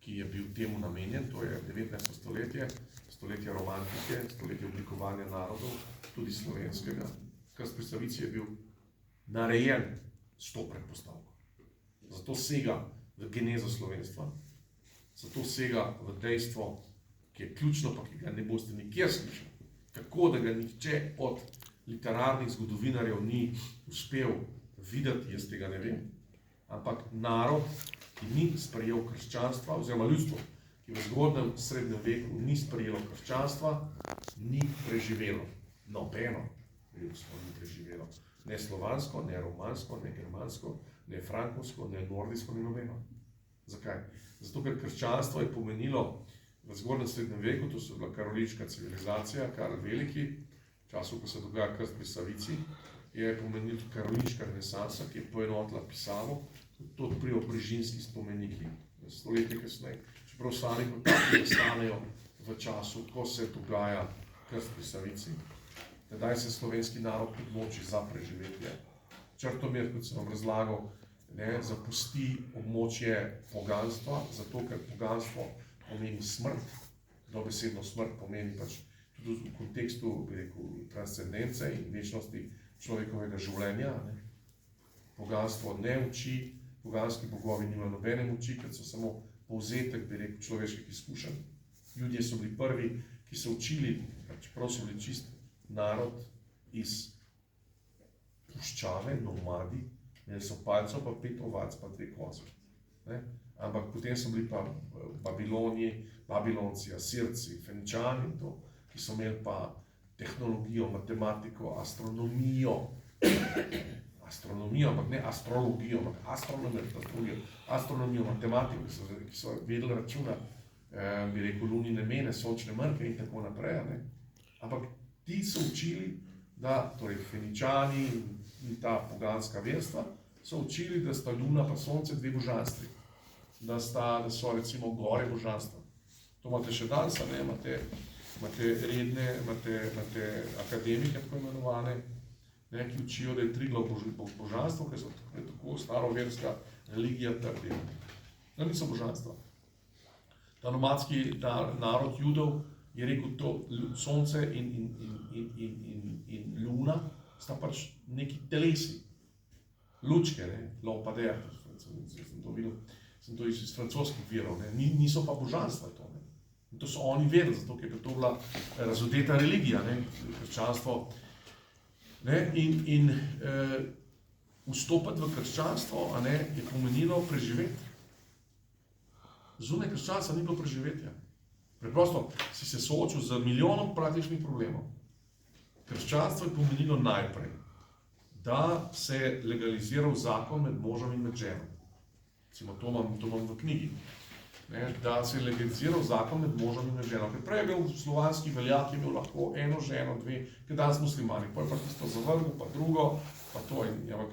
ki je bil temu namenjen, to je 19. stoletje, stoletje romantike, stoletje oblikovanja narodov, tudi slovenskega. Krst pri Savici je bil narejen s to predpostavko. Zato sega v genezo slovenstva, zato sega v dejstvo, ki je ključno, pa ki ga ne boste nikjer slišali. Tako, da ga nihče od literarnih zgodovinarjev ni uspel videti, jaz tega ne vem. Ampak narod, ki ni sprejel krščanstva, oziroma ljudstvo, ki v zgodnjem srednjem veku ni sprejelo krščanstva, ni preživelo. Nobeno ljudstvo ni preživelo. Ne slovansko, ne romansko, ne germansko, ne frankovsko, ne nordijsko, ne nobeno. Zakaj? Zato, ker krščanstvo je pomenilo v zgodnjem srednjem veku, to so bila karoliška civilizacija, Karl Veliki, v času, ko se dogaja Krst pri Savici, je pomenil karoliška renesansa, ki je poenotila pisavo, to odprijo brižinski spomeniki, stoletje kasneje. Čeprav sami kontakti nastanejo v času, ko se dogaja Krst pri Savici. Tedaj se slovenski narod odloči za preživetje. Črtomir, kot sem vam razlagal, zapusti območje poganstva, zato ker poganstvo pomeni smrt, dobesedno smrt pomeni pač tudi v kontekstu, bi rekel, transcendence in večnosti človekovega življenja. Poganstvo ne uči, poganski bogovi nimajo nobene moči, ker so samo povzetek, bi rekel, človeških izkušenj. Ljudje so bili prvi, ki so učili, čeprav so bili čist narod iz puščave, nomadi, imeli so palco, pa 5 ovac, pa 2 koze. Ampak potem so bili pa Babilonci, Asirci, Feničani, ki so imeli pa tehnologijo, matematiko, astronomijo, ampak ne astrologijo, ampak astronomijo, matematiko, ki so vedeli računati, bi rekel, lunine mene, sončne mrke in tako naprej. Ampak ti so učili, da, torej Feničani in ta poganska verstva, so učili, da sta luna pa sonce 2 božanstvi. Da so recimo gore božanstva. To imate še danes, ne, imate redne, imate akademike, tako imenovane, ne, ki učijo, da je Triglav božanstvo, ker so tako staroverska religija trdila. No, niso božanstva. Ta nomadski narod Judov je rekel, to sonce in luna sta pač neki telesi, lučke, ne, lampadaire, sem to videl, sem to iz francoskih virov, ne, niso pa božanstva to, ne. In to so oni vedeli, zato ker je to bila razodeta religija, ne, krščanstvo. Ne, in vstopiti v krščanstvo, a ne, je pomenilo preživeti. Zunaj krščanstva ni bilo preživetja. Preprosto si se soočil z milijonom praktičnih problemov. Krščanstvo je pomenilo najprej, da se je legaliziral zakon med možem in med ženo. Recimo, to imam v knjigi. Ne, da se je legaliziral zakon med možem in med ženo. Ker prej je bil slovanski veljak, je imel lahko eno ženo, dve, ker danes muslimani, pa je pa tisto zavrgel, pa drugo, pa to. Ampak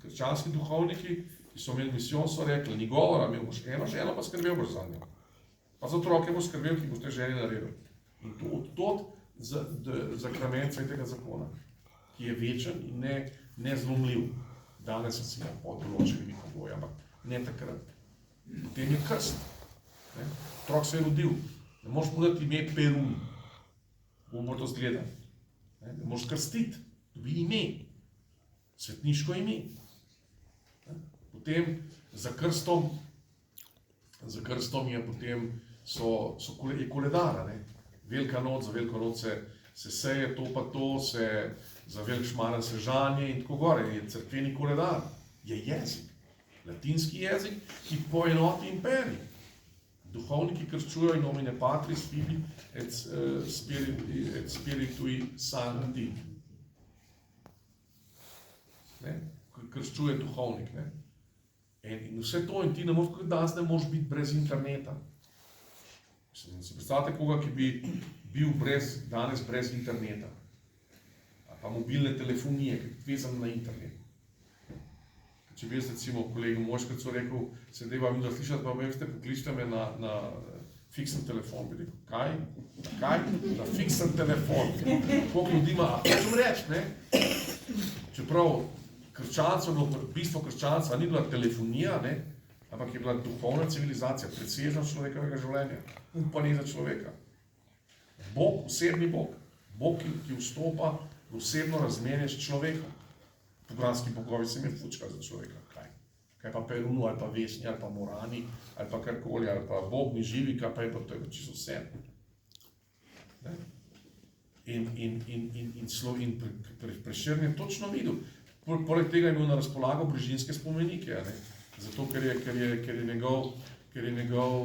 krščanski duhovniki, ki so imeli misijon, so rekli, ni govora, imel boš eno ženo, pa skrbel boš za njo. Pa za otroke boš skrbel, ki boš te ženi naredil. In to odtot zakrament svetega zakona, ki je večen in nezlomljiv. Danes recimo pod določenimi pogoji, ampak ne takrat. Potem je krst. Otrok se je rodil. Ne moreš mu dati ime Perun. Bomo to zgledali. Ne moreš krstiti. Dobi ime. Svetniško ime. Potem za krstom je potem je koledar. Velika noč, za veliko noč se seje to pa to, za velik šmaren se žanje in tako gore. Je cerkveni koledar. Je jezik. Latinski jezik, ki poenoti imperij. Duhovniki krščujejo in nomine Patris, Filii et Spiritui Sancti. Krščuje duhovnik. Ne? In vse to, in ti danes ne moreš biti brez interneta. Si predstavljate koga, ki bi bil danes brez interneta. Ali pa mobilne telefonije, ki je vezan na internet. Če bi jaz recimo kolegu Moškricu rekel, se deva videla slišati, pa veste, pokličite me na fiksen telefon. Bi rekel, kaj? Na fiksen telefon. Koliko ljudi ima? A hočem reči, ne? Čeprav bistvo krščanstva ni bila telefonija, ne? Ampak je bila duhovna civilizacija, presežnost človekovega življenja, upanje za človeka. Bog, osebni Bog. Bog, ki vstopa v osebno razmerje s človekom. Pogranski bogovi se imeli fučkali za človeka. Kaj pa Perunu, ali pa Vesni, ali pa Morani, ali pa karkoli, ali pa Bog ni živi, kaj pa je pa to, čisto vse. In Prešern je točno videl. Poleg tega je imel na razpolago brižinske spomenike, ne? Zato, ker je njegov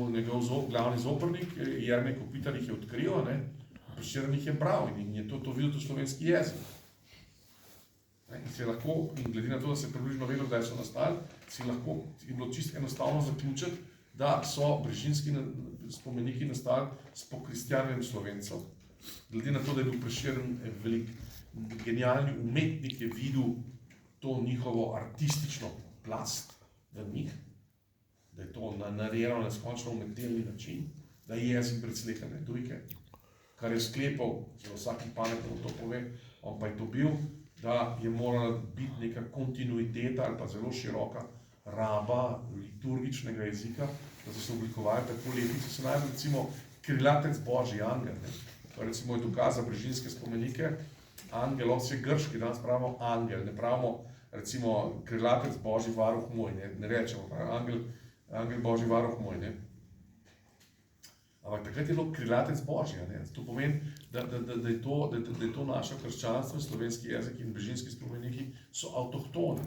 glavni zoprnik, Jernej Kopitar, jih je odkril, ne? Prešern jih je bral in je to videl v slovenski jezik. In si lahko, in glede na to, da se je približno vedel, kdaj so nastali, je bilo čisto enostavno zaključiti, da so brižinski spomeniki nastali s pokristjanjem Slovencev. Glede na to, da je bil Prešern velik genialni umetnik, je videl to njihovo artistično plast v njih, da je to narejeno na neskončno umetelni način, da je jezik brez slehane tujke, kar je sklepal, zelo vsakim pametno to pove, on pa je to bil, da je morala biti neka kontinuiteta ali pa zelo široka raba liturgičnega jezika, da so se oblikovali tako lepi, so se najbolj recimo krilatec Božji angel, ne? To recimo je dokaz za brižinske spomenike, angel, on se je grški, danes pravimo angel, ne pravimo recimo krilatec Božji varuh moj, ne rečemo, angel Božji varuh moj, ne? Ampak takrat je bilo krilatec Božji, ne? To pomeni, da je to naše krščanstvo, slovenski jezik in brižinski spomeniki so avtohtoni.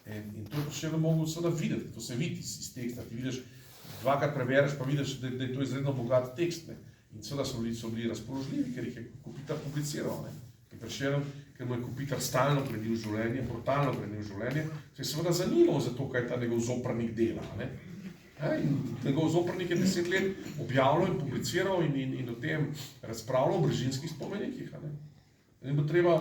In to je še mogel seveda videti, to se vidi iz teksta, ti vidiš, dvakrat prebereš, pa vidiš, da je to izredno bogat tekst, ne? In seveda so bili razpoložljivi, ker jih je Kopitar publiciral, ne? Ker mu je Kopitar stalno gradil življenje, brutalno gradil življenje, se je seveda zanimal za to, kaj ta njegov zoprnik dela, ne? In njegov zoprnik je 10 let objavljal in publiciral in o tem razpravljal v brižinskih spomenikih. In bo treba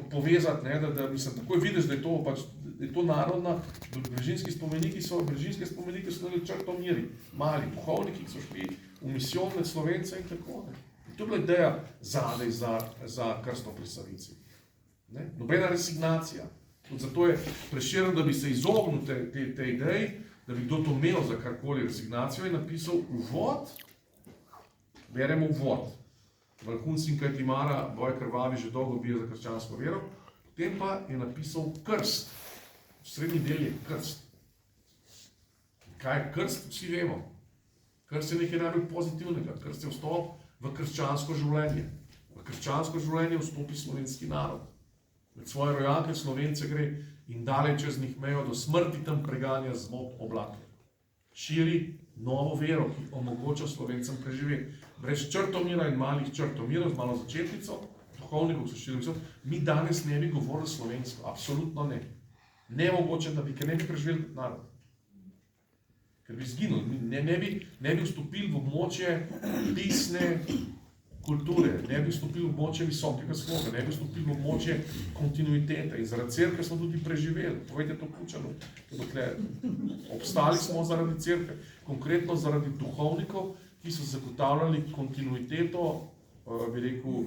povezati, ne, da mislim, takoj vidiš, da je to, pač, da je to narodna, brežinske spomenike so naredili črto miri, mali duhovniki, ki so šli v misijon med Slovence in tako. Ne. In to je bila ideja zadaj za krsto pri Savici. Ne. Nobena resignacija. Tudi zato je Prešeren, da bi se izognil te ideji, da bi kdo to imel za karkoli resignacijo, je napisal uvod, beremo uvod. Vrhunci in Kajtimara, Boj krvavi, že dolgo bije za krščansko vero, potem pa je napisal krst. Srednji del je krst. Kaj je krst? Vsi vemo. Krst je nekaj najbolj pozitivnega. Krst je vstop v krščansko življenje. V krščansko življenje vstopi slovenski narod. Med svoje rojake Slovence gre in dalej čez njih mejo do smrti tam preganja zmok oblake. Širi novo vero, ki omogoča Slovencem preživeti. Brez črtomira in malih črtomirov, z malo začetnico, duhovnikov so širili, mi danes ne bi govorili slovensko, absolutno ne. Nemogoče, da bi, ker ne bi preživeli kot narod. Ker bi izginuli, ne bi vstopili v območje pisne kulture, ne bi vstopili v območje visokega sloga, ne bi vstopili v območje kontinuitete. In zaradi cerkve smo tudi preživeli. Povejte to Kučanu, dokler obstali smo zaradi cerkve, konkretno zaradi duhovnikov, ki so zagotavljali kontinuiteto, bi rekel,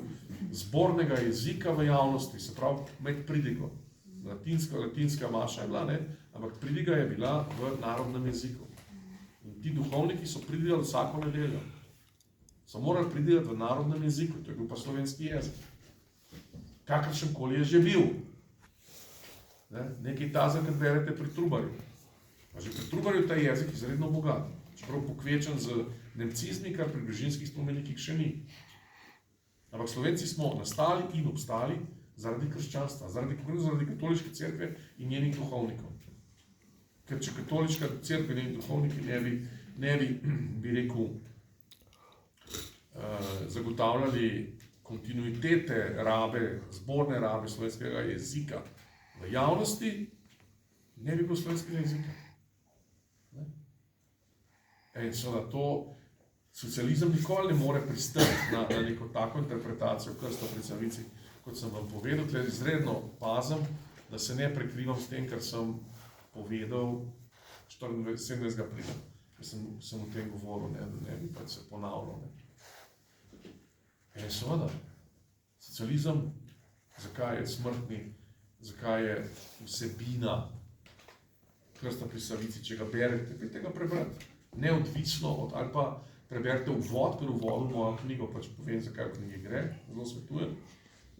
zbornega jezika v javnosti, se pravi med pridigo. Latinska maša je bila, ne? Ampak pridiga je bila v narodnem jeziku. In ti duhovniki so pridigali vsako nedeljo. So morali pridigati v narodnem jeziku, to je bil pa slovenski jezik. Kakršen koli je že bil. Nekaj tazga, kad berete pri Trubarju. A že pri Trubarju ta jezik je izredno bogat. Čeprav pokvečen z nemcizmi, kar pri brežinskih spomenikih še ni. Ampak Slovenci smo nastali in obstali zaradi krščanstva, zaradi katoliške cerkve in njenih duhovnikov. Ker če katoliška cerkva in njeni duhovniki ne bi rekel, zagotavljali kontinuitete rabe, zborne rabe slovenskega jezika v javnosti, ne bi bilo slovenskega jezika. In seveda to socializem nikoli ne more pristati na neko tako interpretacijo krsta pri Savici, kot sem vam povedal, ker izredno pazim, da se ne prekrivam s tem, kar sem povedal 17. aprila, ker sem o tem govoril, ne bi pač se ponavljal. In seveda, socializem, zakaj je smrtni, zakaj je vsebina krsta pri Savici, če ga berete, pejte ga prebrati. Neodvisno od, ali pa preberite uvod, ker uvod v mojo knjigo pač povem, zakaj v knjigi gre, zelo svetujem.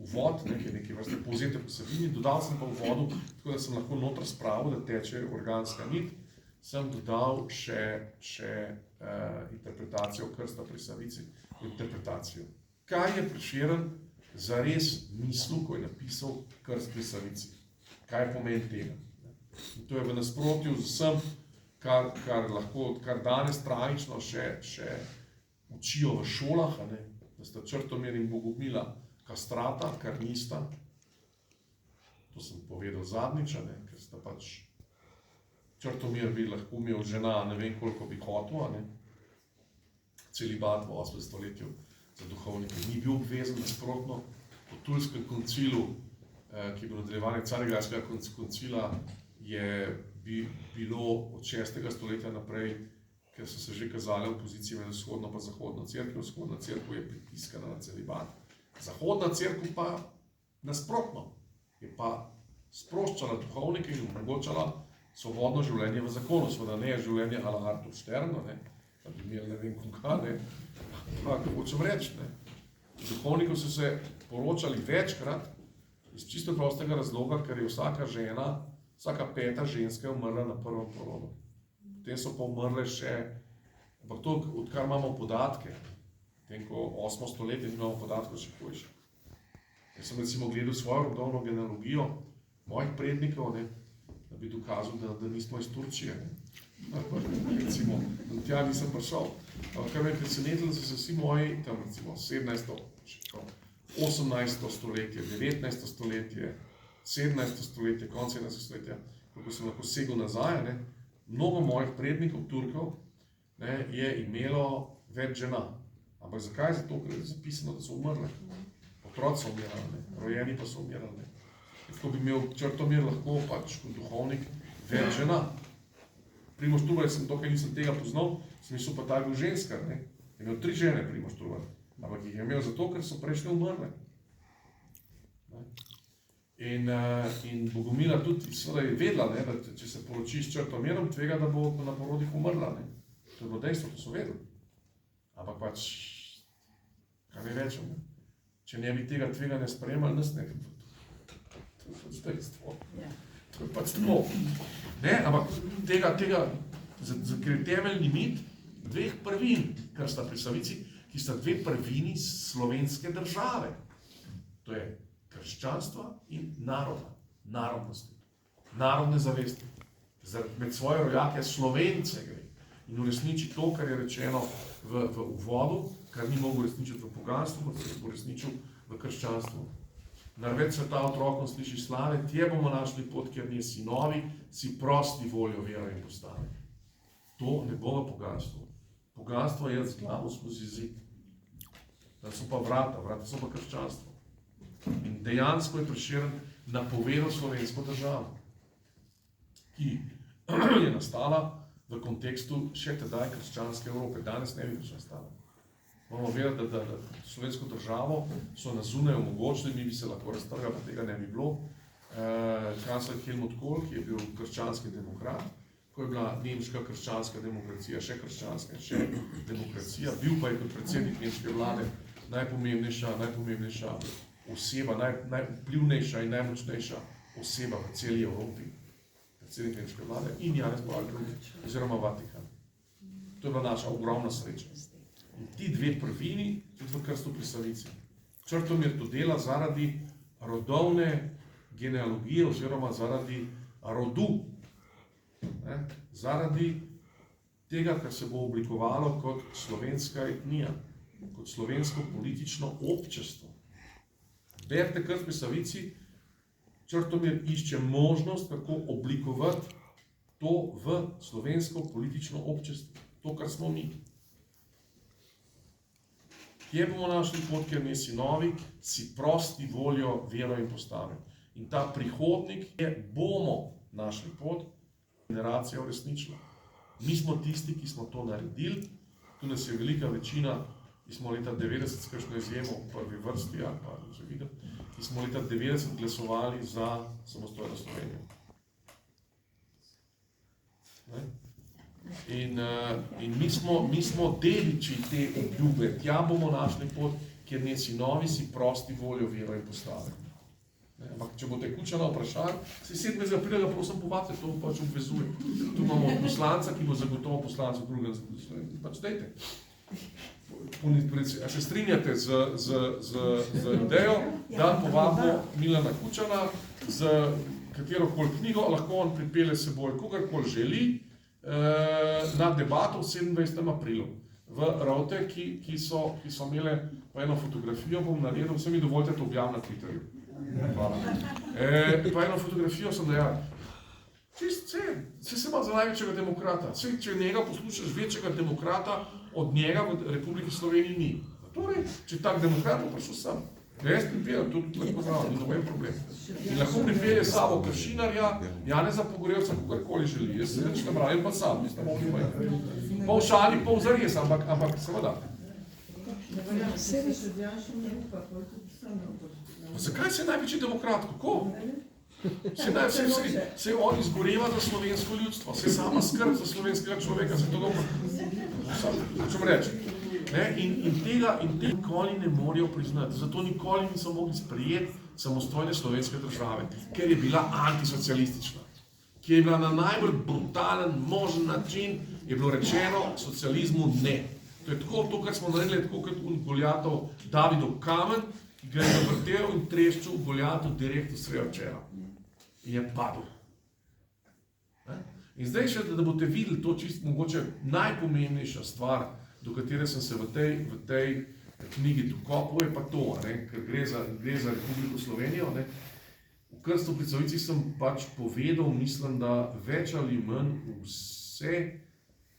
Uvod, nekaj vrste povzetek vsebini, dodal sem pa uvodu, tako da sem lahko noter spravil, da teče organska nit, sem dodal še interpretacijo krsta pri Savici, interpretacijo. Kaj je Prešeren zares mislil, ko je napisal krst pri Savici? Kaj pomeni tega? In to je v nasprotju z vsem, kar danes tragično še učijo v šolah, da sta Črtomir in Bogomila kastrata, kar nista. To sem povedal zadnjič, ker sta pač Črtomir bi lahko imel žena, ne vem koliko bi hotel, celibat v 8. stoletju za duhovnike ni bil obvezen, nasprotno. Po Tulskem koncilu, ki je bil nadaljevanje Carigradskega koncila, je bilo od 6. stoletja naprej, ker so se že kazale opozicije med vzhodno pa zahodno cerkev. Vzhodna cerkev je pritiskana na celibat. Zahodna cerkev pa nasprotno. Je pa sproščala duhovnike in omogočala svobodno življenje v zakonu. Seveda ne je življenje a la Artur Stern, da bi imeli ne vem koga, ampak hočem reči, duhovnikov so se poročali večkrat iz čisto prostega razloga, ker je vsaka peta ženska je umrla na prvem porodu. Potem so pa umrle še, ampak to, odkar imamo podatke, potem ko 8. stoletje nimamo podatkov še hujše. Jaz sem recimo gledal svojo rodovno genealogijo mojih prednikov, da bi dokazal, da nismo iz Turčije. Recimo, tja nisem prišel. Ampak kar me je presenetilo, da so se vsi moji, tam recimo 17. 18. stoletje, 19. stoletje, 17. stoletje, konec 17. stoletja, kako sem lahko segel nazaj, mnogo mojih prednikov, Turkov, je imelo več žena. Ampak zakaj? Zato, ker je zapisano, da so umrle. Otroci so umirali, rojeni pa so umirali. Tako bi imel Črtomir lahko pač kot duhovnik več žena. Primož Trubar, sem dokaj nisem tega poznal, sem mislil pa ta je bil ženskar, ne? Je imel 3 žene Primož Trubar, ampak jih je imel zato, ker so prejšnje umrle. In Bogomila tudi seveda je vedela, ne, da če se poroči s Črtomirom, tvega, da bo na porodih umrla. Ne? To je bilo dejstvo, to so vedeli. Ampak pač, kaj ne rečem, ne? Če ne bi tega tveganja sprejemali, nas ne bi. To je pač dejstvo. To je pač tako. Ne, ampak ker je temeljni mit 2 prvin, kar sta pri Savici, ki sta 2 prvini slovenske države. To je krščanstva in naroda, narodnosti, narodne zavesti. Med svoje rojake Slovence gre in uresniči to, kar je rečeno v uvodu, kar ni mogel uresničiti v poganstvu, kar se bo uresničil v krščanstvu. Narved sveta otrokom sliši slave, tje bomo našli pot, kjer nije sinovi, si prosti voljo, vero in postave. To ne bo v poganstvu. Poganstvo je z glavo skozi zid. Da so pa vrata so pa krščanstvo. In dejansko je Prešeren napovedal slovensko državo, ki je nastala v kontekstu še tedaj krščanske Evrope. Danes ne bi več nastala. Moramo vedeti, da slovensko državo so nas zunaj omogočili, mi bi se lahko raztrgali, pa tega ne bi bilo. Kancler Helmut Kohl, ki je bil krščanski demokrat, ko je bila nemška krščanska demokracija, še krščanska, še demokracija, bil pa je kot predsednik nemške vlade najpomembnejša oseba, najvplivnejša in najmočnejša oseba v celi Evropi, predsednik nemške vlade in Janez Pavel II, oziroma Vatikan. To je bila naša ogromna sreča. In ti 2 prvini, tudi v krstu pri Savici. Črtomir to dela zaradi rodovne genealogije oziroma zaradi rodu. Ne? Zaradi tega, kar se bo oblikovalo kot slovenska etnija, kot slovensko politično občestvo. Berite krst pri Savici, Črtomir išče možnost, kako oblikovati to v slovensko politično občestvo. To, kar smo mi. Kje bomo našli pot, kjer nije sinovi, si prosti voljo, vero in postave. In ta prihodnik je, bomo našli pot, generacija uresničila. Mi smo tisti, ki smo to naredili, tu nas je velika večina, ki smo leta 90, s kakšno izjemo v prvi vrsti, ali pa že videti, ki smo leta 90 glasovali za samostojno Slovenijo. Ne? In mi smo dediči te obljube, tja bomo našli pot, kjer nije sinovi, si prosti voljo, vero in postave. Ampak, če boste Kučana vprašali, se 7. aprila, prosim, povabite, to pač obvezuje. Tu imamo poslanca, ki bo zagotovo poslanec v drugem Sloveniji. Pač dejte. A se strinjate z idejo, da povabimo Milana Kučana z katerokoli knjigo, lahko on pripelje seboj kogarkoli želi, na debato v 27. aprilu v Ravte, ki so imele pa eno fotografijo, bom naredil, vse mi dovolite to objavim na Twitterju. Hvala. Pa eno fotografijo sem dejal, se ima za največjega demokrata, če njega poslušaš večjega demokrata od njega v Republiki Sloveniji ni. Torej, če tak demokrat bo prišel sam, jaz pripeljem, tudi lahko znamo, ni noben problem. In lahko pripelje sabo Kršinarja, Janeza Pogorevca, kogarkoli želi. Jaz se reč ne bravim pa sam, mislim, da bom pol šali, pol zares, ampak seveda. Zakaj se je največji demokrat? Kako? Se on izgoreva za slovensko ljudstvo, se sama skrb za slovenskega človeka, se to dobro. Čem reči? In tega nikoli ne morejo priznati, zato nikoli niso mogli sprejeti samostojne slovenske države, ker je bila antisocialistična, ki je bila na najbolj brutalen možen način, je bilo rečeno socializmu ne. To je tako, to, kar smo naredili, tako kot Goljatov Davidov kamen, ki ga je zavrtel in treščil Goljatov direkt v sredo čela. In je padel. In zdaj še, da boste videli to čisto mogoče najpomembnejša stvar, do katere sem se v tej knjigi dokopal, je pa to, ker gre za Republiko Slovenijo. V krstu pri Savici sem pač povedal, mislim, da več ali manj vse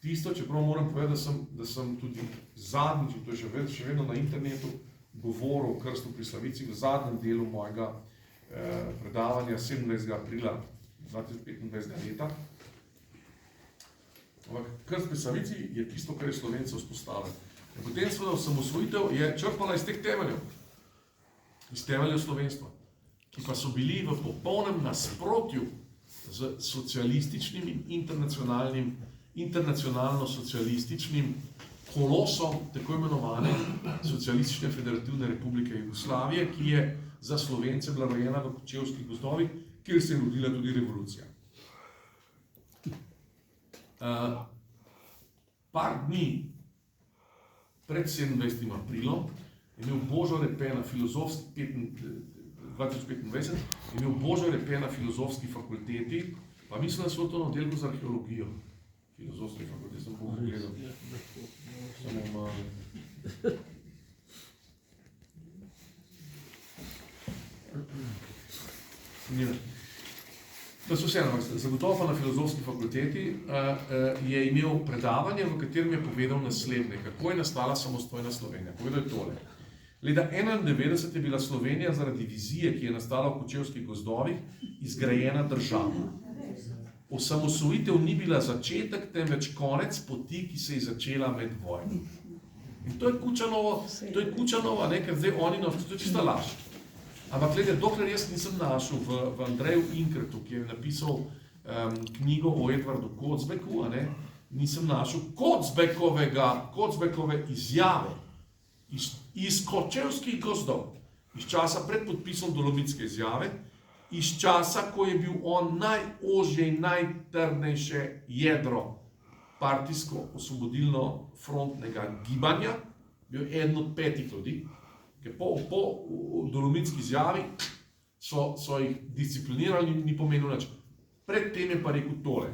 tisto, čeprav moram povedati, da sem tudi zadnjič, to je še vedno na internetu, govoril o krstu pri Savici v zadnjem delu predavanja 27. aprila 2025 leta. Ampak krst Besavici je tisto, kar je Slovence vzpostavil. In potem seveda osamosvojitev je črpala iz teh temeljev, iz temeljev slovenstva, ki pa so bili v popolnem nasprotju z socialističnim in internacionalno-socialističnim kolosom tako imenovane Socialistične federativne republike Jugoslavije, ki je za Slovence bila rojena v Kočevskih gozdovih, kjer se je rodila tudi revolucija. Par dni pred 27. aprilom je imel Božo Repe na filozofski 2025, je imel Božo Repe na filozofski fakulteti, pa mislim, da so to na oddelku za arheologijo. Filozofski fakulteti sem pogledal. Samo malo. To so vse, zagotovo na filozofski fakulteti je imel predavanje, v katerem je povedal naslednje, kako je nastala samostojna Slovenija. Povedal je tole. Leta 1991 je bila Slovenija zaradi vizije, ki je nastala v Kočevskih gozdovih, izgrajena država. Osamosvojitev ni bila začetek, temveč konec poti, ki se je začela med vojno. In to je Kučanova, ker zdaj oni to je čista laž. Ampak gledaj, dokler jaz nisem našel v Andreju Inkretu, ki je napisal knjigo o Edvardu Kocbeku, nisem našel Kocbekove izjave iz Kočevskih gozdov, iz časa pred podpisom Dolomitske izjave, iz časa, ko je bil on najožje in najtrdnejše jedro partijsko-osvobodilno frontnega gibanja, bil eden od 5 ljudi, ki po Dolomitski izjavi so jih disciplinirali, ni pomenil nič. Predtem je pa rekel tole.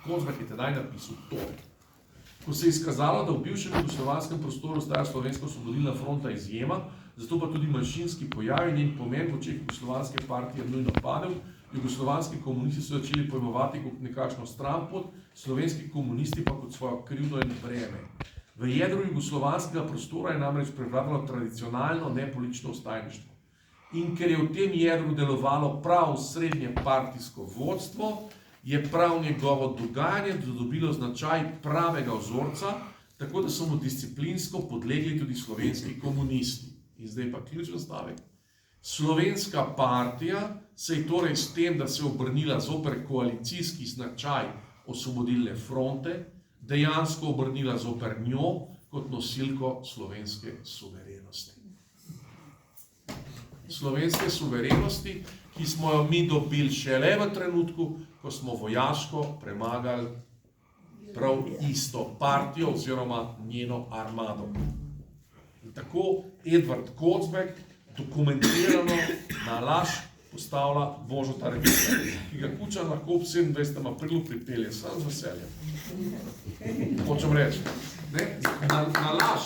Kocbek je tedaj napisal tole. Ko se je izkazalo, da v bivšem jugoslovanskem prostoru ostaja Slovenska osvobodilna fronta izjema, zato pa tudi manjšinski pojav in njen pomen v očeh jugoslovanske partije nujno padel, jugoslovanski komunisti so začeli pojmovati kot nekakšno stranpot, slovenski komunisti pa kot svojo krivdo in breme. V jedru jugoslovanskega prostora je namreč prevladalo tradicionalno nepolitično vstajništvo. In ker je v tem jedru delovalo prav srednje partijsko vodstvo, je prav njegovo dogajanje dobilo značaj pravega vzorca, tako da so mu disciplinsko podlegli tudi slovenski komunisti. In zdaj pa ključen stavek. Slovenska partija se je torej s tem, da se je obrnila zoper koalicijski značaj osvobodilne fronte, dejansko obrnila zoper njo kot nosilko slovenske suverenosti. Slovenske suverenosti, ki smo jo mi dobili šele v trenutku, ko smo vojaško premagali prav isto partijo oziroma njeno armado. In tako Edvard Kocbek dokumentirano na laž postavlja Božota Repeta, ki ga Kučan lahko ob 27. aprilu pripelje sam z veseljem. Hočem reči, na laž.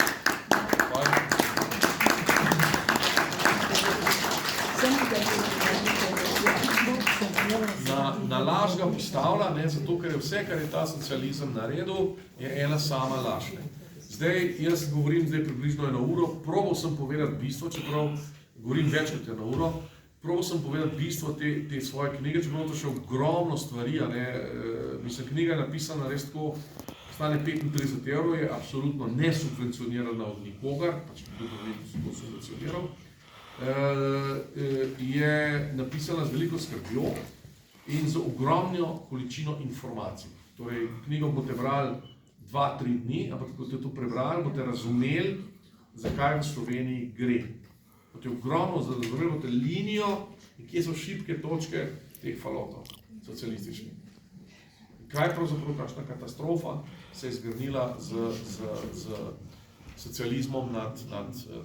Na laž ga postavlja, zato ker je vse, kar je ta socializem naredil, je ena sama laž. Zdaj, jaz govorim približno 1 uro, probal sem povedati bistvo, čeprav govorim več kot 1 uro, probal sem povedati bistvo te svoje knjige, čeprav to še ogromno stvari, mislim, knjiga je napisana res tako, stane 35 €, je absolutno nesubvencionirana od nikogar, pač kdo ne bi to subvencioniral, je napisana z veliko skrbjo in z ogromno količino informacij. Torej, knjigo boste brali 2-3 dni, ampak ko ste to prebrali, boste razumeli, zakaj v Sloveniji gre. Boste ogromno razumeli linijo in kje so šibke točke teh falotov socialističnih. Kaj je pravzaprav kakšna katastrofa se je zgrnila z socializmom nad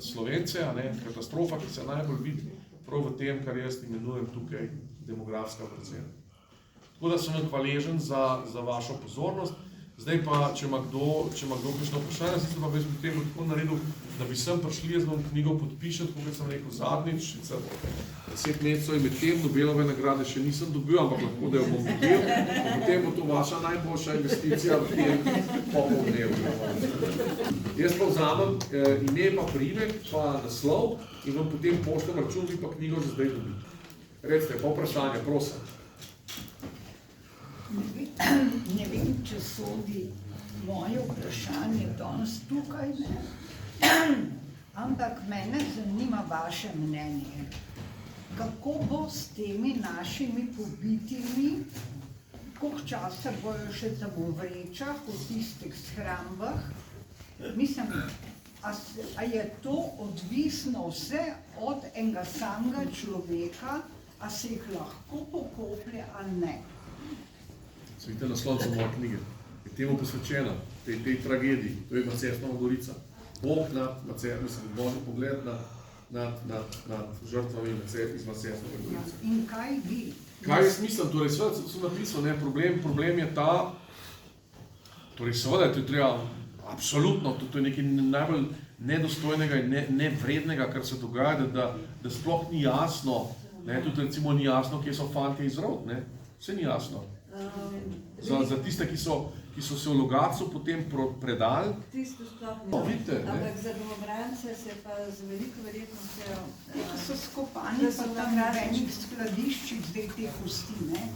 Slovence, katastrofa, ki se najbolj vidi prav v tem, kar jaz imenujem tukaj demografska vrzel. Tako da sem hvaležen za vašo pozornost. Zdaj pa, če ima kdo kakšno vprašanje, sicer pa bi temu tako naredil, da bi sem prišli, jaz bom knjigo podpišel, tako kot sem rekel zadnjič, sicer 10 mesecev in med tem Nobelove nagrade še nisem dobil, ampak lahko, da jo bom dobil, potem bo to vaša najboljša investicija v tem popolnem dnevu. Jaz pa vzamem ime pa priimek, pa naslov in vam potem pošljem račun, vi pa knjigo že zdaj dobite. Recite, pa vprašanje, prosim. Ne vem, če sodi moje vprašanje danes tukaj, ne? Ampak mene zanima vaše mnenje. Kako bo s temi našimi pobitimi, koliko časa bojo še tam v vrečah, v tistih shrambah? Mislim, a je to odvisno vse od enega samega človeka, a se jih lahko pokoplje ali ne? Vidite naslovnico moje knjige, je temu posvečena, tej tragediji, to je Macesnova gorica. Bog nad Božji pogled nad žrtvami iz Macesnove gorice. In kaj vi? Kaj jaz mislim, torej seveda so napisali, problem je ta, torej seveda je to treba, absolutno, to je nekaj najbolj nedostojnega in nevrednega, kar se dogaja, da sploh ni jasno, tudi recimo ni jasno, kje so fantje iz Rod, vse ni jasno. Za tiste, ki so se v Logatcu potem predali. Tisto sploh No, vidite, ne? ampak za domobrance se pa z veliko verjetnostjo To so skopani pa tam v enih skladiščih zdaj te kosti, ne?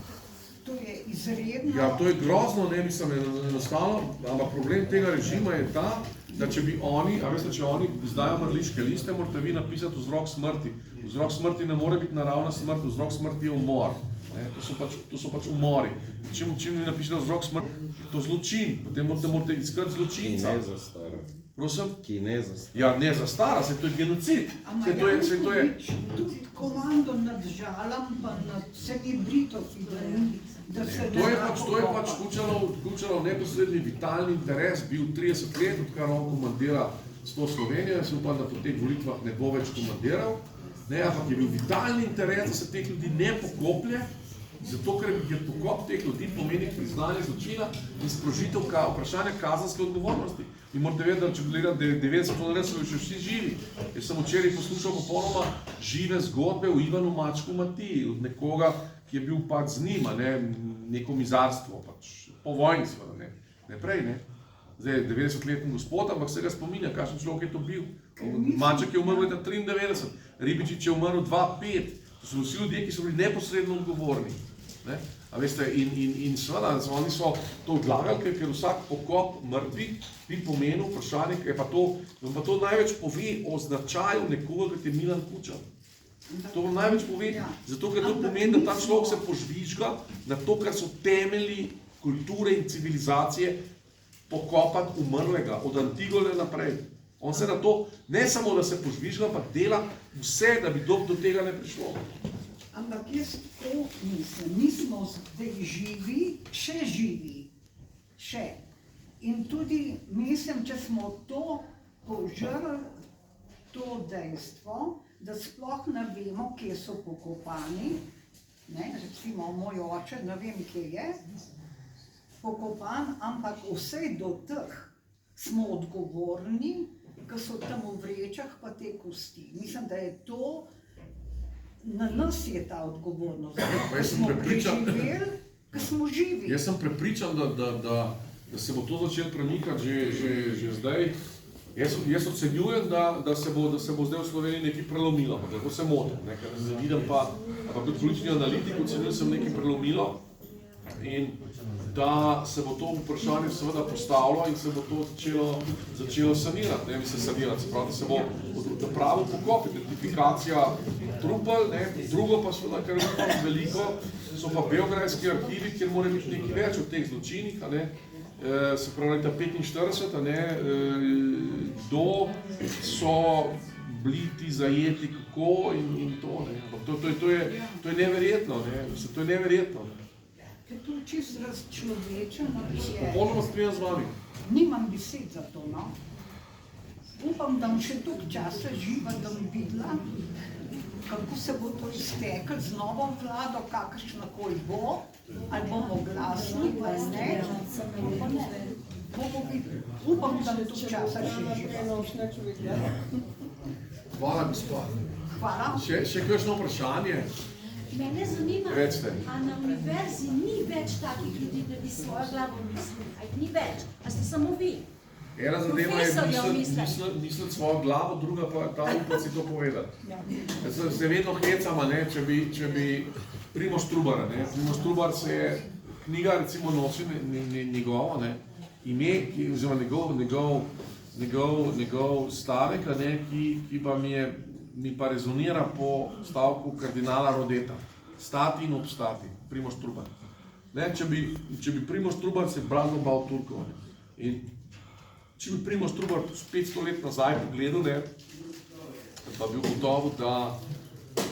To je izredno. Ja, to je grozno, mislim, enostavno, ampak problem tega režima je ta, da če bi oni, a veste, če oni izdajo mrliške liste, morate vi napisati vzrok smrti. Vzrok smrti ne more biti naravna smrt, vzrok smrti je umor. To so pač umori. Čim vi napišete vzrok smrti, to je zločin, potem morate iskati zločinca. Ki ne zastara. Prosim? Ki ne zastara. Ja, ne zastara, to je genocid. Janković, tudi komando nad Žalom pa nad Celebrito Fidel, da se To je pač Kučanov neposredni vitalni interes, bil 30 let, odkar on komandira s to Slovenijo, jaz upam, da po teh volitvah ne bo več komandiral, ampak je bil vitalni interes, da se teh ljudi ne pokoplje, zato ker pokop teh ljudi pomeni priznanje zločina in sprožitev vprašanja kazenske odgovornosti. In morate vedeti, da če gledate 90 let so še vsi živi. Jaz sem včeraj poslušal popolnoma žive zgodbe o Ivanu Mačku Matiji, od nekoga, ki je bil pač z njima, neko mizarstvo, pač po vojni seveda, ne prej, Zdaj je 90-letni gospod, ampak se ga spominja, kakšen človek je to bil. Maček je umrl leta 93, Ribičič je umrl 2005, to so vsi ljudje, ki so bili neposredno odgovorni. A veste, in seveda, oni so to odlagali, ker vsak pokop mrtvi bi pomenil vprašanje, vam pa to največ pove o značaju nekoga, kot je Milan Kučan. To vam največ pove, zato ker to pomeni, da ta človek se požvižga na to, kar so temelji kulture in civilizacije, pokopati umrlega, od Antigone naprej. On se na to, ne samo da se požvižga, pa dela vse, da bi do tega ne prišlo. Ampak jaz tako mislim, mi smo zdaj živi, še živi, še. In tudi mislim, če smo to požrli, to dejstvo, da sploh ne vemo, kje so pokopani, recimo moj oče, ne vem, kje je pokopan, ampak vsej do teh smo odgovorni, ki so tam v vrečah pa te kosti. Mislim, da je to, na nas je ta odgovornost, da smo preživeli, ki smo živi. Jaz sem prepričan, da se bo to začelo premikati že zdaj. Jaz ocenjujem, da se bo zdaj v Sloveniji nekaj prelomilo, da bo se motil, ker ne vidim pa, ampak kot politični analitik ocenil sem nekaj prelomilo in da se bo to vprašanje seveda postavilo in se bo to začelo sanirati, se pravi, da se bo napravil pokop, identifikacija trupel, drugo pa seveda, ker je veliko, so pa beograjski arhivi, kjer mora biti nekaj več o teh zločinih, se pravi, leta 1945, kdo so bili ti zajeti, kako in to, to je neverjetno, to je neverjetno. Ker to čisto razčlovečeno je. Popolnoma strinjam z vami. Nimam besed za to, Upam, da bom še toliko časa živa, da bom videla, kako se bo to izteklo z novo vlado, kakršnakoli bo, Ali bomo glasni, ali ne, bomo videli. Upam, da bo tu časa še živo. Hvala, gospod. Hvala. Še kakšno vprašanje? Mene zanima, Recite. a na univerzi ni več takih ljudi, da bi svojo glavo mislili? A jih ni več? A ste samo vi? Ena zadeva je Profesorjev mislim. misliti svojo glavo, druga pa ta upati si to povedati. Se vedno hecam, ne, če bi Primož Trubar, ne, Primož Trubar se je, knjiga recimo nosi njegovo, ne, ime, oziroma njegov stavek, ne, ki pa mi pa rezonira po stavku kardinala Rodeta. Stati in obstati, Primož Trubar. Ne, če bi Primož Trubar se blazno bal Turkov, ne, in če bi Primož Trubar 500 let nazaj pogledal, ne, pa bi ugotovil,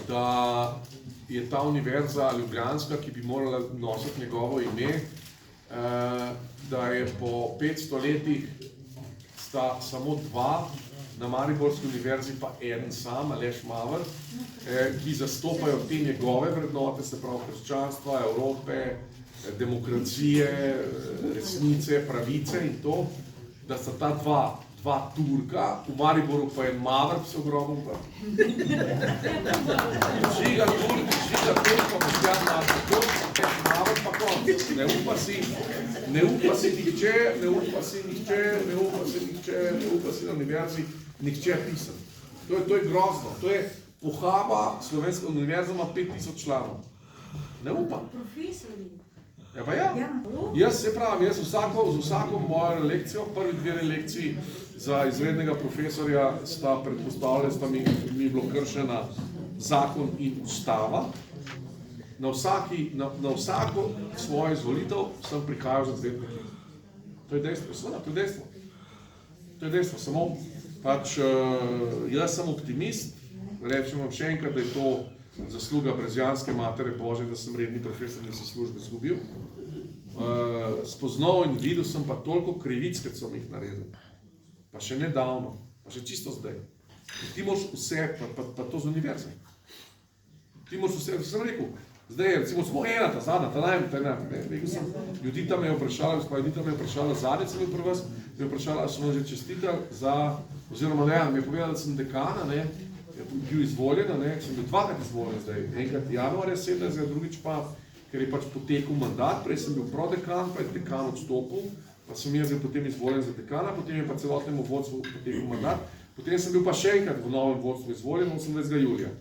da je ta univerza ljubljanska, ki bi morala nositi njegovo ime, da je po 500 letih sta samo dva, na Mariborski univerzi pa en sam, Aleš Maver, ki zastopajo te njegove vrednote, se pravi krščanstva, Evrope, demokracije, resnice, pravice in to, da sta ta dva Turka, v Mariboru pa en Maver, ki se ogromno pa. Žiga Turka, Boštjan Marko, Maver pa konc. Ne upa si na univerzi nihče pisati. To je grozno, to je pohaba, Slovenska univerza ima 5000 članov. Ne upa. Profesori. Ja pa ja. Jaz se pravim, z vsako mojo lekcijo, prvi 2 lekciji za izrednega profesorja sta predpostavljali, sta mi bilo kršena zakon in ustava. Na vsako svojo izvolitev sem prihajal z odvetniki. To je dejstvo, seveda, to je dejstvo. To je dejstvo, samo pač jaz sem optimist, rečem vam še enkrat, da je to zasluga brezjanske matere Božje, da sem redni profesor in se službe izgubil. Spoznal in videl sem pa toliko krivic, kot sem jih naredil. Pa še nedavno, pa še čisto zdaj. Ti moraš vse, pa to z univerze. Ti moraš vse, sem rekel, zdaj je recimo samo ena, ta zadnja, ta najmanj, rekel sem, Judita me je vprašala, zadnjič sem bil pri vas, me je vprašala, so me že čestitali za, oziroma ne, mi je povedala, da sem dekana, ne, bil izvoljen, ne, sem bil 2krat izvoljen zdaj, enkrat januarja 17, drugič pa, ker je pač potekel mandat, prej sem bil prodekan, pa je dekan odstopil, pa sem jaz bil potem izvoljen za dekana, potem je pa celotnemu vodstvu potekel mandat, potem sem bil pa še enkrat v novem vodstvu izvoljen 28. julija.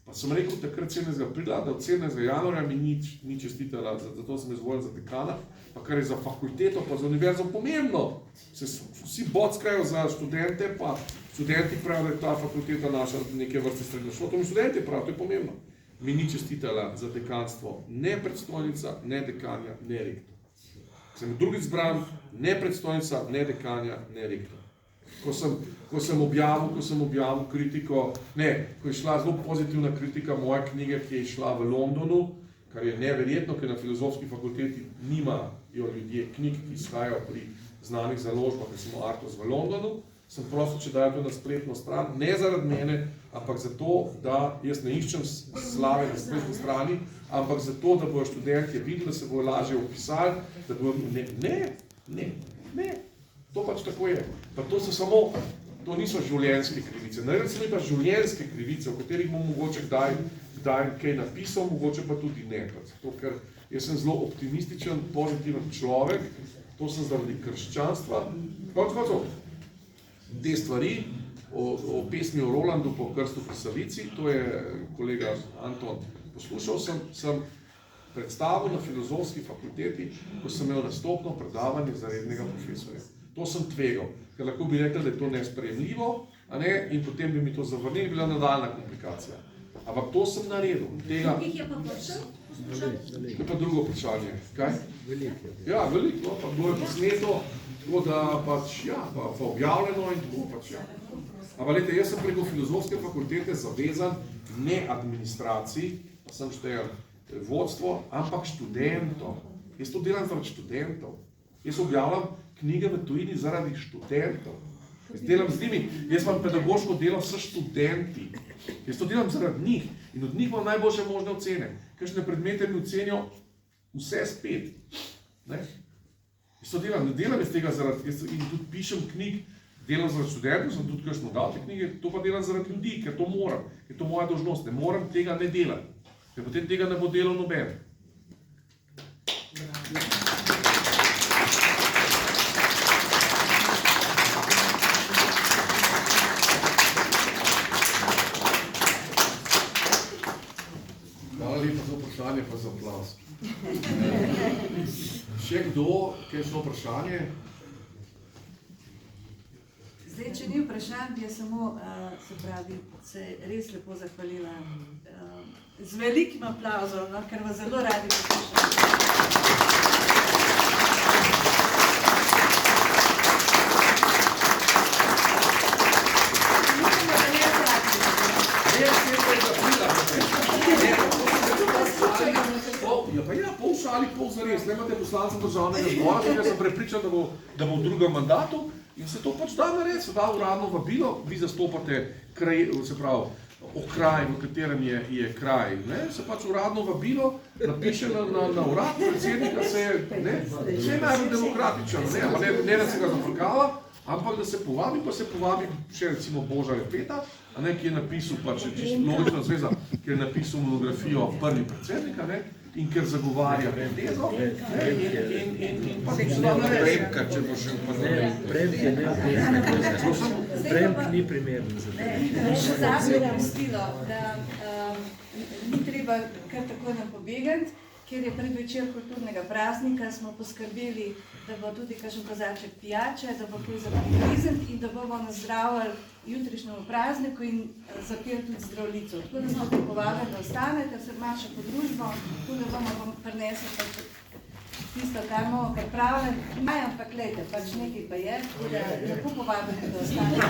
Pa sem rekel takrat 17. aprila, da od 17. januarja mi ni čestitala, zato sem izvoljen za dekana, pa kar je za fakulteto, pa za univerzo pomembno. Se vsi bockajo za študente, pa študenti pravijo, da je ta fakulteta naša neke vrste srednjošolstva, in študenti pravijo, to je pomembno. Mi ni čestitala za dekanstvo ne predstojnica, ne dekanja, ne rektor. Sem drugič zbran, ne predstojnica, ne dekanja, ne rektor. Ko sem objavil kritiko, ko je šla zelo pozitivna kritika moje knjige, ki je šla v Londonu, kar je neverjetno, ker na filozofski fakulteti nimajo ljudje knjig, ki izhajajo pri znanih založbah, recimo Artos v Londonu, sem prosil, če dajo to na spletno stran, ne zaradi mene, ampak zato, da jaz ne iščem slave na spletni strani, ampak zato, da bojo študentje videli, da se bojo lažje opisali, da bojo... Ne. To pač tako je. Pa to so samo, to niso življenjske krivice. Naredili so mi pa življenjske krivice, v katerih bom mogoče kdaj kaj napisal, mogoče pa tudi ne. Zato, ker jaz sem zelo optimističen, pozitiven človek, to sem zaradi krščanstva. Te stvari o pesmi o Rolandu po krstu pri Savici, to je kolega Anton poslušal, sem predstavil na filozofski fakulteti, ko sem imel nastopno predavanje za rednega profesorja. To sem tvegal, ker lahko bi rekel, da je to nesprejemljivo, in potem bi mi to zavrnili, bila nadaljna komplikacija. Ampak to sem naredil. Jih je pa prišel? Je pa drugo vprašanje. Kaj? Veliko. Ja, veliko, pa bilo je posneto, tako da pač, ja, pa objavljeno in tako pač, ja. Ampak gledajte, jaz sem preko filozofske fakultete zavezan ne administraciji, pa sem štejem vodstvo, ampak študentom. Jaz to delam zaradi študentov. Jaz objavljam knjige v tujini zaradi študentov. Jaz delam z njimi, jaz imam pedagoško delo s študenti. Jaz to delam zaradi njih in od njih imam najboljše možne ocene. Kakšne predmete mi ocenijo vse spet. Ne? Jaz to delam, ne delam iz tega zaradi, in tudi pišem knjig, delam zaradi študentov, sem tudi kakšno dal te knjige, to pa delam zaradi ljudi, ker to moram, ker to moja dolžnost, ne moram tega ne delati, ker potem tega ne bo delal noben. Hvala lepa za vprašanje, pa za aplavz. Še kdo, kakšno vprašanje? Zdaj, če ni vprašanj, bi jaz samo, se pravi, se res lepo zahvalila z velikim aplavzom, no, ker vas zelo radi poslušam. Pol šali, pol zares, ne imate poslancev državnega zbora, ker sem prepričan, da bo v drugem mandatu in se to pač da narediti, se da uradno vabilo, vi zastopate kraj, se pravi, okraj, v katerem je kraj, ne, se pač uradno vabilo napiše na urad predsednika, se je najbolj demokratično, ne da se ga zafrkava, ampak da se povabi še recimo Boža Repeta, ki je napisal, pač čisto logična zveza, ki je napisal monografijo prvi predsednika, ne, in ker zagovarja tezo, in pa se da narediti. Premka, če bo še v parlamentu. Premk je neopustno. Premk ni primeren za to. Še zadnje pustilo, da ni treba kar tako nam pobegati, ker je predvečer kulturnega praznika, smo poskrbeli, da bo tudi kakšen kozarček pijače, da bo kaj za prigrizem in da bomo nazdravili jutrišnjemu prazniku in zapeli tudi zdravljico. Tako da smo te povabili, da ostanete, se manjša podružbo, tudi bomo vam prinesli tisto, kar imamo pripravljeno. Ampak glejte, pač nekaj pa je, tako da lepo povabili, da ostanete.